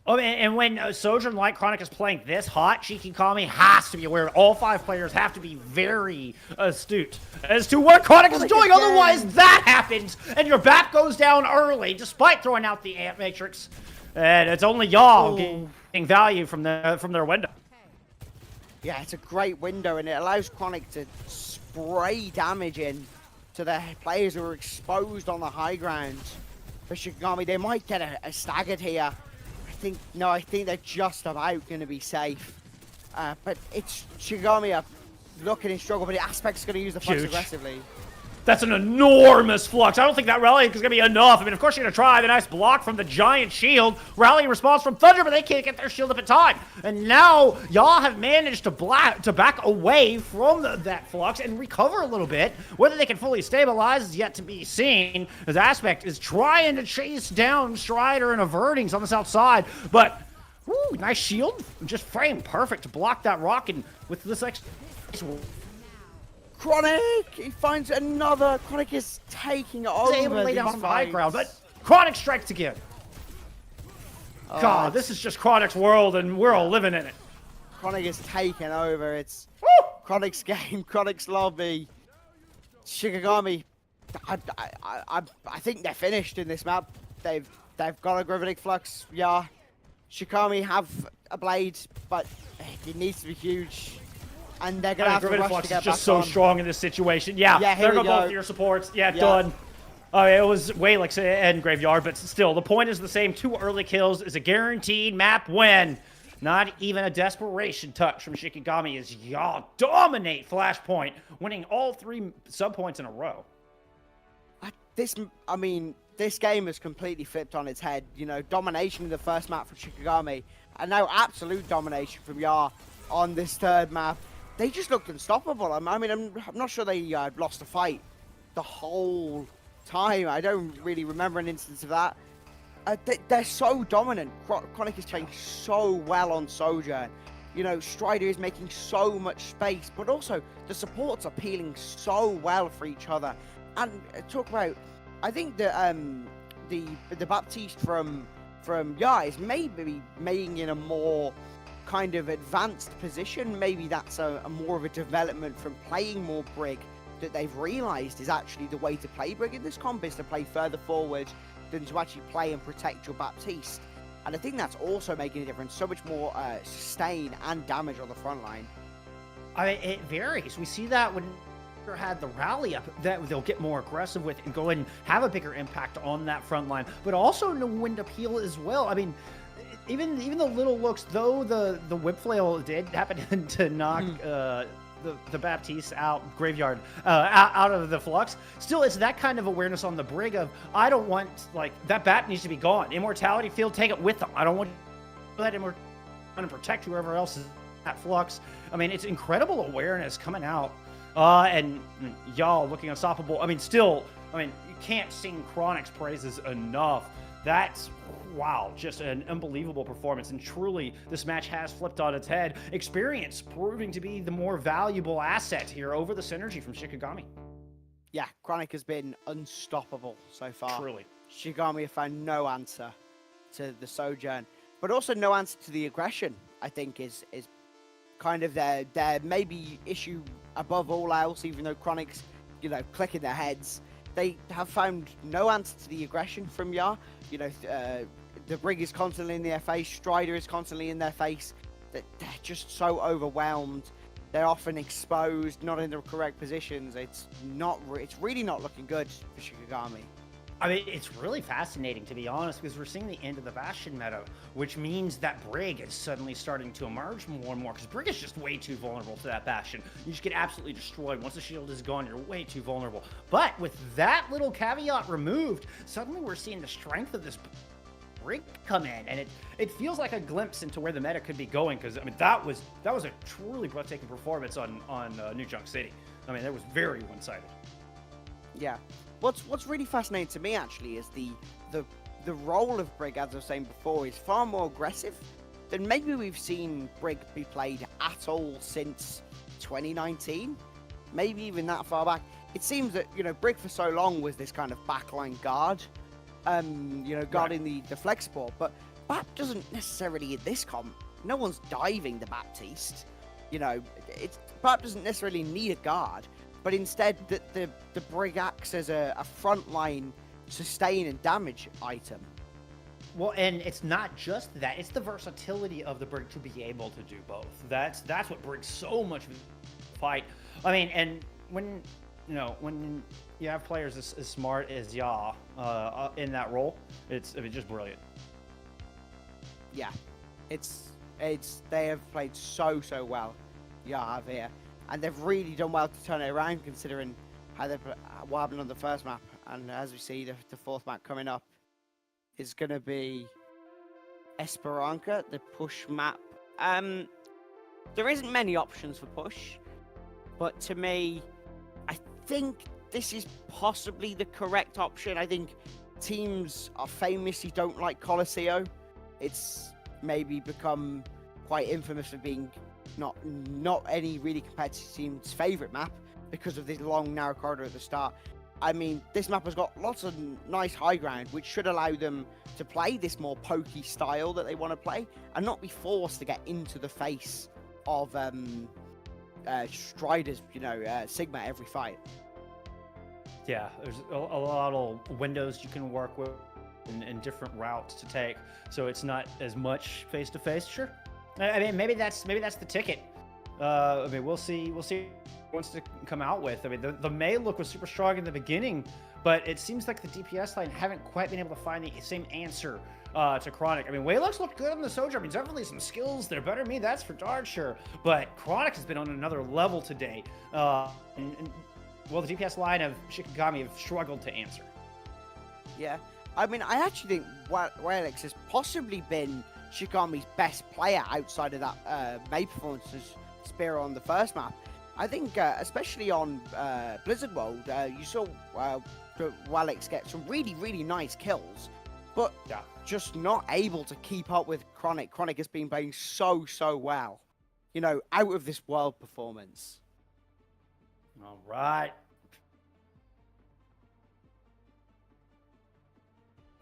S2: Oh, and when Sojourn Light Chronic is playing this hot, Shikigami has to be aware. All 5 players have to be very astute as to what Chronic is doing.
S3: Again.
S2: Otherwise, that happens, and your BAP goes down early, despite throwing out the Ant Matrix. And it's only y'all getting value from their window.
S3: Yeah, it's a great window, and it allows Chronic to spray damage in to the players who are exposed on the high ground. For Shikigami, they might get a staggered here. I think they're just about going to be safe. But it's Shikigami are looking in struggle, but the Aspect's going to use the flux aggressively.
S2: That's an enormous flux. I don't think that rally is going to be enough. I mean, of course you're going to try. The nice block from the giant shield. Rally response from Thunder, but they can't get their shield up in time. And now y'all have managed to back away from that flux and recover a little bit. Whether they can fully stabilize is yet to be seen, as Aspect is trying to chase down Strider and Avertings on this outside. But, woo, nice shield. Just framed perfect to block that rock. And with this extra...
S3: Chronic! He finds another. Chronic is taking over.
S2: Able to lay down some high ground, but Chronic strikes again. God, this is just Chronic's world, and we're all living in it.
S3: Chronic is taking over. It's Chronic's game, Chronic's lobby. Shikigami, I think they're finished in this map. They've got a Gravitic Flux. Yeah, Shikigami have a blade, but it needs to be huge. And they're gonna have to rush
S2: Flux
S3: to get
S2: is just
S3: back
S2: so
S3: on.
S2: strong in this situation. Yeah, there go both of your supports. Yeah, done. It was Waylix and Graveyard, but still, the point is the same. 2 early kills is a guaranteed map win. Not even a desperation touch from Shikigami as y'all dominate Flashpoint, winning all 3 sub-points in a row.
S3: This game has completely flipped on its head. You know, domination in the first map from Shikigami, and now absolute domination from YAA on this 3rd map. They just looked unstoppable. I'm not sure they lost a fight the whole time. I don't really remember an instance of that. They're so dominant. Chronic is playing so well on Sojourn. You know, Strider is making so much space, but also the supports are peeling so well for each other. And talk about, I think the Baptiste from YAA is maybe making in a more kind of advanced position. Maybe that's a more of a development from playing more Brig that they've realized is actually the way to play Brig in this comp, is to play further forward than to actually play and protect your Baptiste. And I think that's also making a difference. So much more sustain and damage on the front line.
S2: It varies. We see that when had the rally up, that they'll get more aggressive with and go and have a bigger impact on that front line, but also know when to peel as well. I mean, even the little looks, though the whip flail did happen to knock the Baptiste out, Graveyard, out of the flux, still it's that kind of awareness on the Brig of, I don't want, like, that Bat needs to be gone. Immortality field, take it with them. I don't want that Immortality to protect whoever else is at flux. I mean, it's incredible awareness coming out. And y'all looking unstoppable. I mean, still, you can't sing Chronic's praises enough. That's, wow, just an unbelievable performance. And truly, this match has flipped on its head. Experience proving to be the more valuable asset here over the synergy from Shikigami.
S3: Yeah, Chronic has been unstoppable so far.
S2: Truly.
S3: Shikigami have found no answer to the Sojourn, but also no answer to the aggression, I think, is kind of their maybe issue above all else, even though Chronic's, clicking their heads. They have found no answer to the aggression from YAA. The Brig is constantly in their face. Strider is constantly in their face. They're just so overwhelmed. They're often exposed, not in the correct positions. It's really not looking good for Shikigami.
S2: I mean, it's really fascinating, to be honest, because we're seeing the end of the Bastion meta, which means that Brig is suddenly starting to emerge more and more, because Brig is just way too vulnerable to that Bastion. You just get absolutely destroyed. Once the shield is gone, you're way too vulnerable. But with that little caveat removed, suddenly we're seeing the strength of this Brig come in, and it feels like a glimpse into where the meta could be going, because, I mean, that was a truly breathtaking performance on New Junk City. I mean, that was very one-sided.
S3: Yeah. What's really fascinating to me, actually, is the role of Brig, as I was saying before, is far more aggressive than maybe we've seen Brig be played at all since 2019. Maybe even that far back. It seems that, Brig for so long was this kind of backline guard, guarding the flex support, but Bap doesn't necessarily in this comp. No one's diving the Baptiste. Bap doesn't necessarily need a guard. But instead, the Brig acts as a frontline sustain and damage item.
S2: Well, and it's not just that; it's the versatility of the Brig to be able to do both. That's what brings so much fight. I mean, and when you have players as smart as YAA in that role, it's just brilliant.
S3: Yeah, they have played so well. YAA have here. And they've really done well to turn it around, considering what happened on the first map. And as we see, the fourth map coming up is going to be Esperanza, the push map. There isn't many options for push, but to me, I think this is possibly the correct option. I think teams famously don't like Colosseo. It's maybe become quite infamous for being not any really competitive team's favourite map because of this long, narrow corridor at the start. I mean, this map has got lots of nice high ground, which should allow them to play this more pokey style that they want to play and not be forced to get into the face of Strider's, Sigma every fight.
S2: Yeah, there's a lot of windows you can work with and different routes to take, so it's not as much face-to-face, sure. I mean, maybe that's the ticket. I mean, we'll see what he wants to come out with. I mean, the May look was super strong in the beginning, but it seems like the DPS line haven't quite been able to find the same answer to Chronic. I mean, Waylux looked good on the Sojourn. I mean, definitely some skills there, better than me, that's for darn sure. But Chronic has been on another level today. Well, the DPS line of Shikigami have struggled to answer.
S3: Yeah, I mean, I actually think Waylux has possibly been Shikigami's best player outside of that May performance as Spear on the first map. I think, especially on Blizzard World, you saw Waylux get some really, really nice kills, but just not able to keep up with Chronic. Chronic has been playing so well, out of this world performance.
S2: All right.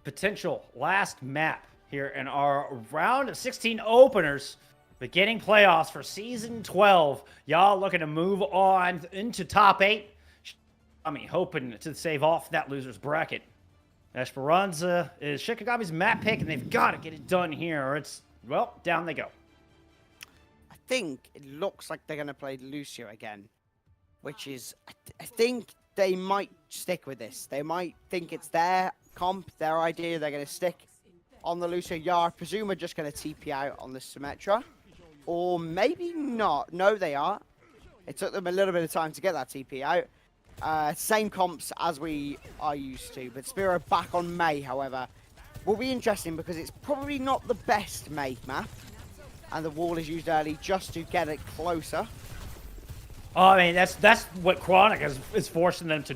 S2: Potential last map here in our round of 16 openers, beginning playoffs for season 12. Y'all looking to move on into top 8. I mean, hoping to save off that loser's bracket. Esperanza is Shikigami's map pick, and they've got to get it done here, or it's, well, down they go.
S3: I think it looks like they're going to play Lucio again, which is, I think they might stick with this. They might think it's their comp, their idea. They're going to stick on the Lucio. YAA, I presume, are just going to TP out on the Symmetra. Or maybe not. No, they are. It took them a little bit of time to get that TP out. Same comps as we are used to, but Spiro back on May, however, will be interesting because it's probably not the best May map, and the wall is used early just to get it closer.
S2: Oh, I mean, that's what Chronic is forcing them to.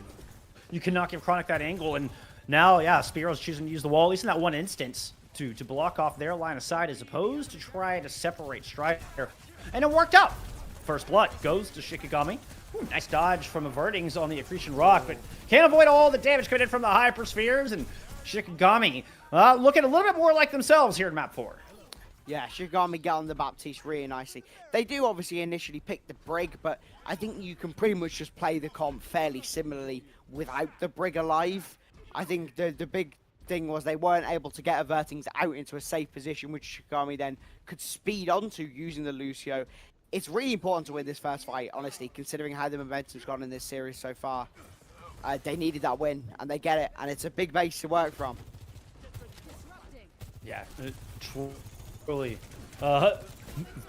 S2: You cannot give Chronic that angle, and now, yeah, Spiro's choosing to use the wall, at least in that one instance, to block off their line of sight, as opposed to try to separate Strider, and it worked out. First blood goes to Shikigami. Ooh, nice dodge from Avertings on the Accretion Rock, but can't avoid all the damage coming in from the Hyperspheres, and Shikigami looking a little bit more like themselves here in map 4.
S3: Yeah, Shikigami got on the Baptiste really nicely. They do obviously initially pick the Brig, but I think you can pretty much just play the comp fairly similarly without the Brig alive. I think the big thing was they weren't able to get Avertings out into a safe position, which Shikigami then could speed onto using the Lucio. It's really important to win this first fight, honestly, considering how the momentum's gone in this series so far. They needed that win, and they get it, and it's a big base to work from.
S2: Yeah, truly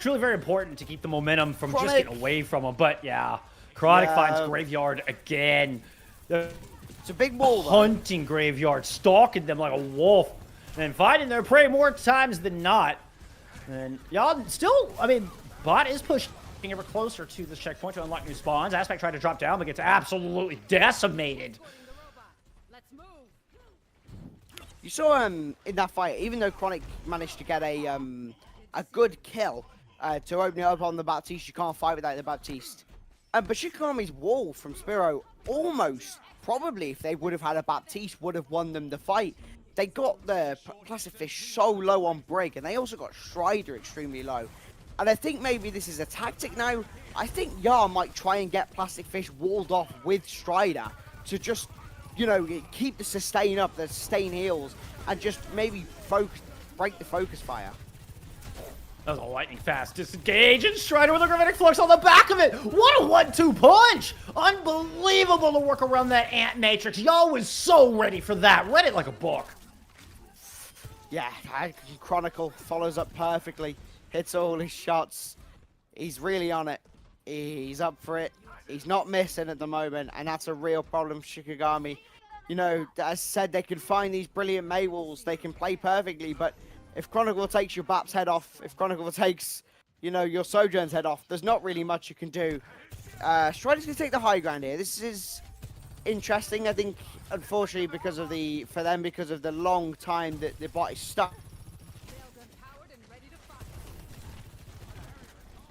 S2: very important to keep the momentum from just getting away from them. But yeah, Chronic finds Graveyard again.
S3: It's a big wall, though.
S2: Hunting Graveyard, stalking them like a wolf, and finding their prey more times than not. And y'all still, I mean, Bot is pushing ever closer to this checkpoint to unlock new spawns. Aspect tried to drop down, but gets absolutely decimated.
S3: You saw in that fight, even though Chronic managed to get a good kill to open it up on the Baptiste, you can't fight without the Baptiste. But Shikigami's wall from Spiro almost, probably if they would have had a Baptiste, would have won them the fight. They got the Plastic Fish so low on Brig, and they also got Strider extremely low. And I think maybe this is a tactic now. I think YAA might try and get Plastic Fish walled off with Strider to just, you know, keep the sustain up, the sustain heals, and just maybe break the focus fire.
S2: That was a lightning fast disengage, and Strider with a Gravitic Flux on the back of it. What a 1-2 punch! Unbelievable to work around that Ant Matrix. YAA was so ready for that. Read it like a book.
S3: Yeah, Chronicle follows up perfectly. Hits all his shots. He's really on it. He's up for it. He's not missing at the moment, and that's a real problem for Shikigami. You know, as I said, they can find these brilliant May walls. They can play perfectly, but if Chronicle takes your Bap's head off, if Chronicle takes, you know, your Sojourn's head off, there's not really much you can do. Strider's going to take the high ground here. This is interesting, I think, unfortunately, because of the long time that the bot is stuck.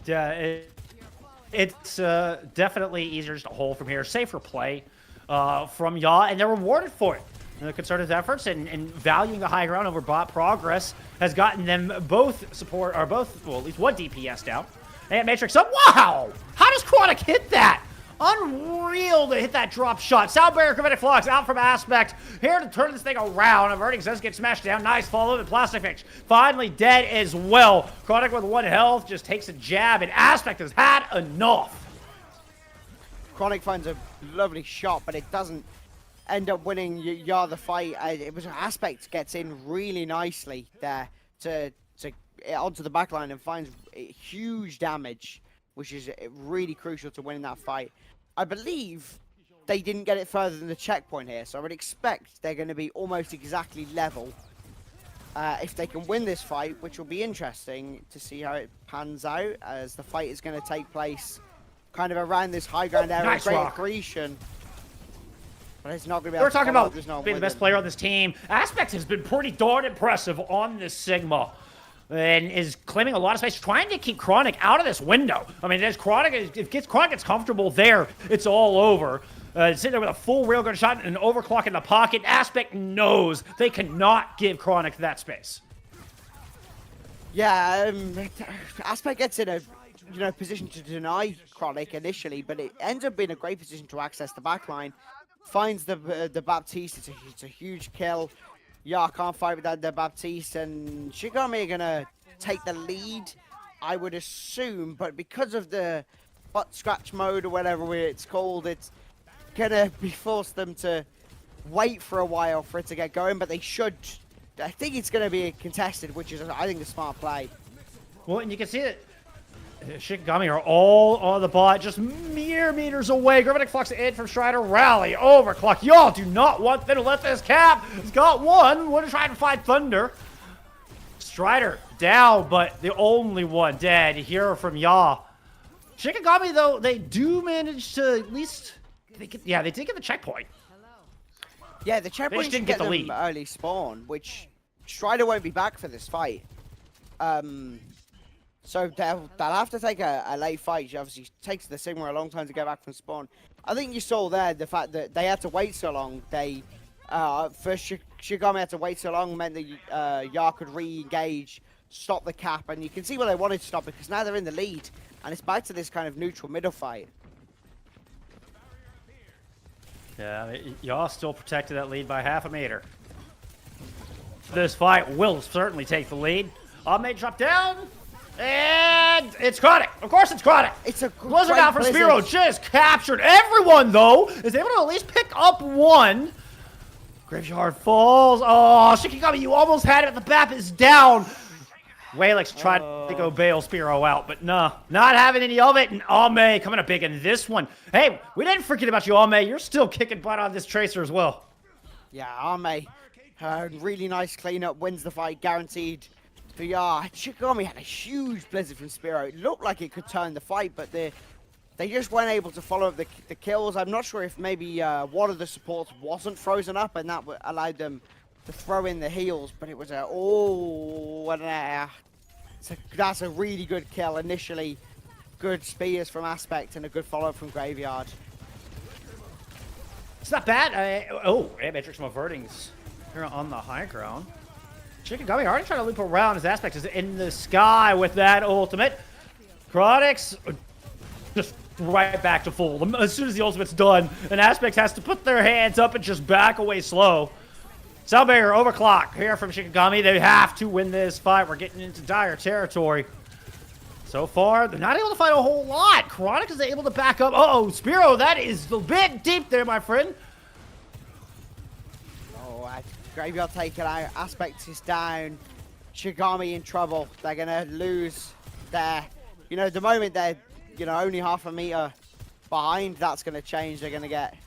S2: Yeah, it's definitely easier just to hold from here. Safer play from YAA, and they're rewarded for it. And the concerted efforts and valuing the high ground over bot progress has gotten them both well, at least one DPS down. And Matrix up. Wow! How does Chronic hit that? Unreal to hit that drop shot. Sound Barrier, Gravitic Flux out from Aspect. Here to turn this thing around. Avertings does get smashed down. Nice follow to Plastic Fish. Finally dead as well. Chronic with 1 health just takes a jab, and Aspect has had enough.
S3: Chronic finds a lovely shot, but it doesn't end up winning YAA the fight. It was Aspect gets in really nicely there to onto the backline and finds huge damage, which is really crucial to winning that fight. I believe they didn't get it further than the checkpoint here, so I would expect they're going to be almost exactly level if they can win this fight, which will be interesting to see how it pans out, as the fight is going to take place kind of around this high ground area.
S2: Nice
S3: Great
S2: rock.
S3: Accretion. But it's not going to be able
S2: We're
S3: to
S2: talking
S3: follow
S2: about
S3: this
S2: being the best player on this team. Aspect has been pretty darn impressive on this Sigma, and is claiming a lot of space, trying to keep Chronic out of this window. I mean, if Chronic gets comfortable there, it's all over. Sitting there with a full railgun shot and an overclock in the pocket. Aspect knows they cannot give Chronic that space.
S3: Yeah, Aspect gets in a position to deny Chronic initially, but it ends up being a great position to access the backline. finds the Baptiste. It's a huge kill. YAA can't fight without the Baptiste, and Shikigami are gonna take the lead, I would assume. But because of the butt scratch mode or whatever it's called, it's gonna be forced them to wait for a while for it to get going. But they should. I think it's gonna be contested, which is I think a smart play.
S2: Well, and you can see that Shikigami are all on the bot, just mere meters away. Gravity Flux in from Strider. Rally, overclock. Y'all do not want them to let this cap. He's got one. We're trying to find Thunder. Strider down, but the only one dead. Here from YAA. Shikigami, though, they do manage to at least... they did get the checkpoint.
S3: Yeah, the checkpoint
S2: didn't
S3: should
S2: get
S3: get
S2: the
S3: them
S2: lead.
S3: early spawn, which Strider won't be back for this fight. So they'll have to take a late fight. She obviously takes the Sigma a long time to get back from spawn. I think you saw there the fact that they had to wait so long. They first Shikigami had to wait so long meant that YAA could re-engage, stop the cap, and you can see why they wanted to stop it because now they're in the lead, and it's back to this kind of neutral middle fight.
S2: Yeah, YAA still protected that lead by half a meter. This fight will certainly take the lead. May drop down. And it's Chronic. Of course it's Chronic.
S3: It's a
S2: Blizzard out from Spiro. Just captured everyone, though. Is able to at least pick up one. Graveyard falls. Oh, Shikigami, you almost had it, but the BAP is down. Walex tried to go bail Spiro out, but nah, not having any of it. And Ame coming up big in this one. Hey, we didn't forget about you, Ame. You're still kicking butt on this Tracer as well.
S3: Yeah, Ame, really nice cleanup, wins the fight, guaranteed. For YAA, Shikigami had a huge blizzard from Spiro. It looked like it could turn the fight, but they just weren't able to follow up the kills. I'm not sure if maybe one of the supports wasn't frozen up, and that allowed them to throw in the heals. But it was that's a really good kill initially. Good spears from Aspect and a good follow-up from Graveyard.
S2: It's not bad. Matrix Avertings here on the high ground. Shikigami already trying to loop around. His Aspect is in the sky with that ultimate. Chronix just right back to full. As soon as the ultimate's done, and Aspect has to put their hands up and just back away slow. Soundbarrier overclock here from Shikigami. They have to win this fight. We're getting into dire territory. So far, they're not able to fight a whole lot. Chronic is able to back up. Uh-oh, Spiro, that is a bit deep there, my friend.
S3: Graveyard taken out, Aspect is down, Shikigami in trouble. They're gonna lose their, the moment they're, only half a meter behind, that's gonna change. They're gonna get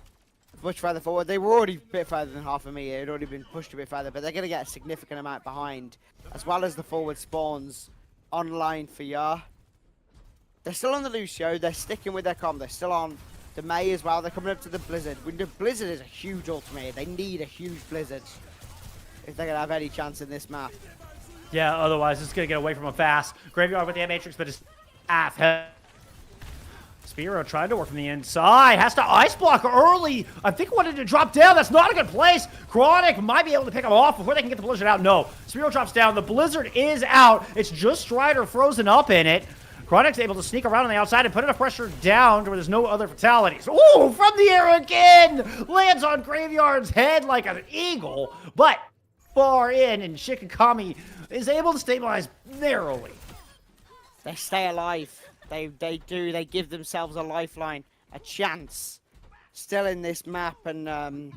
S3: much further forward. They were already a bit further than half a meter. It had already been pushed a bit further, but they're gonna get a significant amount behind, as well as the forward spawns online for YAA. They're still on the Lucio. They're sticking with their comp. They're still on the May as well. They're coming up to the Blizzard. The Blizzard is a huge ultimate. They need a huge Blizzard if they're going to have any chance in this map.
S2: Yeah, otherwise it's going to get away from them fast. Graveyard with the Matrix, but it's half head. Spiro trying to work from the inside. Has to ice block early. I think wanted to drop down. That's not a good place. Chronic might be able to pick him off before they can get the Blizzard out. No. Spiro drops down. The Blizzard is out. It's just Strider frozen up in it. Chronic's able to sneak around on the outside and put enough pressure down to where there's no other fatalities. Ooh, from the air again! Lands on Graveyard's head like an eagle, but far in, and Shikigami is able to stabilize narrowly.
S3: They stay alive. They do. They give themselves a lifeline, a chance. Still in this map, and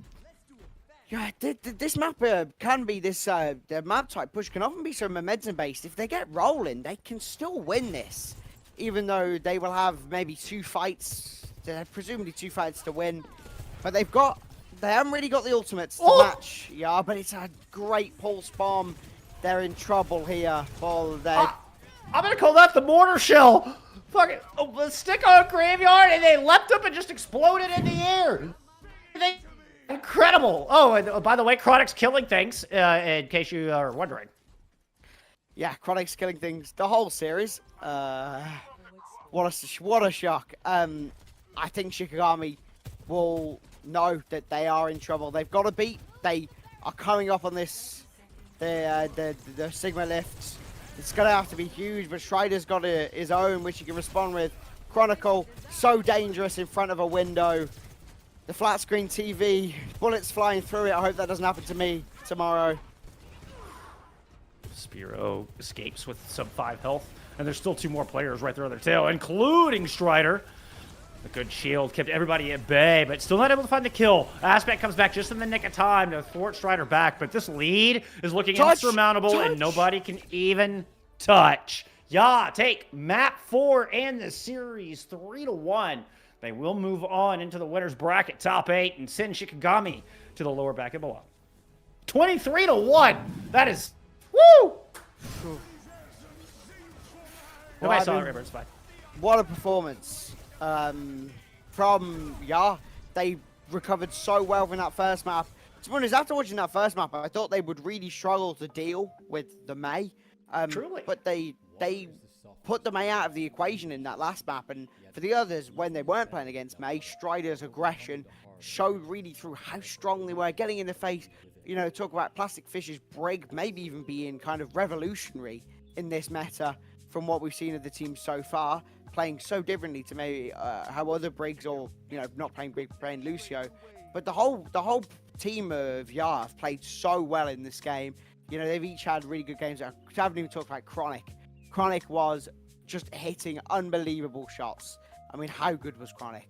S3: yeah, this map can be this. The map type push can often be so momentum based. If they get rolling, they can still win this, even though they will have maybe two fights. Presumably two fights to win, but they haven't really got the ultimates to match. Yeah, but it's a great pulse bomb. They're in trouble here. I'm
S2: gonna call that the mortar shell. Fucking stick on Graveyard, and they leapt up and just exploded in the air. Incredible. Oh, and by the way, Chronic's killing things, in case you are wondering.
S3: Yeah, Chronic's killing things the whole series. What a shock. I think Shikigami will know that they are in trouble. They've got to beat. They are coming up on this, the Sigma lifts. It's going to have to be huge, but Strider's got his own, which he can respond with. Chronicle, so dangerous in front of a window. The flat screen TV, bullets flying through it. I hope that doesn't happen to me tomorrow.
S2: Spiro escapes with sub 5 health, and there's still 2 more players right there on their tail, including Strider. A good shield kept everybody at bay, but still not able to find the kill. Aspect comes back just in the nick of time to thwart Strider back, but this lead is looking insurmountable, and nobody can even touch. YAA take map 4 and the series 3-1. They will move on into the winner's bracket, top 8, and send Shikigami to the lower bracket below. 23-1. That is, woo! Nobody saw it, it's fine.
S3: What a performance from YAA. They recovered so well from that first map. To be honest, after watching that first map, I thought they would really struggle to deal with the Mei.
S2: Truly.
S3: But they put the Mei out of the equation in that last map, and for the others, when they weren't playing against Mei, Strider's aggression showed really through how strong they were, getting in the face. You know, talk about Plastic Fish's Brig maybe even being kind of revolutionary in this meta from what we've seen of the team so far, playing so differently to maybe how other Brigs, or, you know, not playing Brig, playing Lucio. But the whole team of YAA have played so well in this game. You know, they've each had really good games. I haven't even talked about Chronic. Chronic was just hitting unbelievable shots. I mean, how good was Chronic?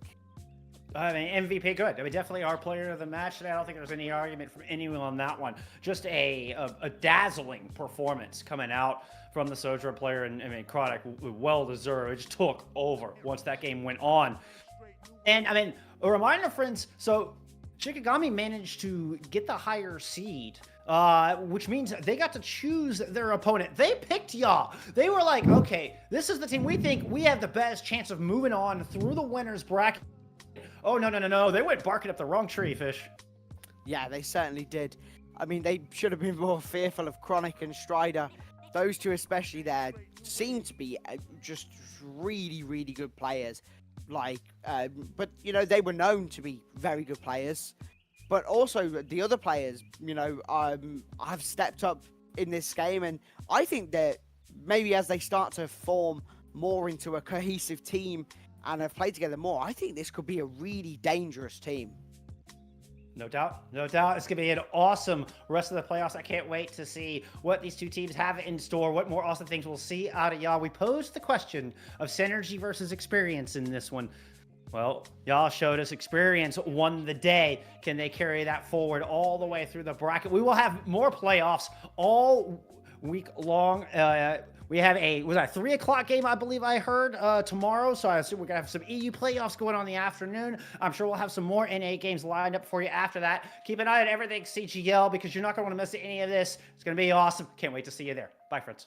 S2: I mean, MVP good. I mean, definitely our player of the match today. I don't think there's any argument from anyone on that one. Just a dazzling performance coming out from the Sojourn player, and I mean, Chronic, well deserved. It just took over once that game went on. And I mean, a reminder, friends. So Shikigami managed to get the higher seed, which means they got to choose their opponent. They picked YAA. They were like, okay, this is the team we think we have the best chance of moving on through the winner's bracket. Oh, no. They went barking up the wrong tree, Fish.
S3: Yeah, they certainly did. I mean, they should have been more fearful of Chronic and Strider. Those two especially there seem to be just really, really good players. Like, but, you know, they were known to be very good players. But also the other players, you know, have stepped up in this game. And I think that maybe as they start to form more into a cohesive team and have played together more, I think this could be a really dangerous team.
S2: No doubt. It's going to be an awesome rest of the playoffs. I can't wait to see what these two teams have in store, what more awesome things we'll see out of YAA. We posed the question of synergy versus experience in this one. Well, YAA showed us experience won the day. Can they carry that forward all the way through the bracket? We will have more playoffs all week long. We have a 3 o'clock game, I believe I heard, tomorrow. So I assume we're going to have some EU playoffs going on in the afternoon. I'm sure we'll have some more NA games lined up for you after that. Keep an eye on everything CGL because you're not going to want to miss any of this. It's going to be awesome. Can't wait to see you there. Bye, friends.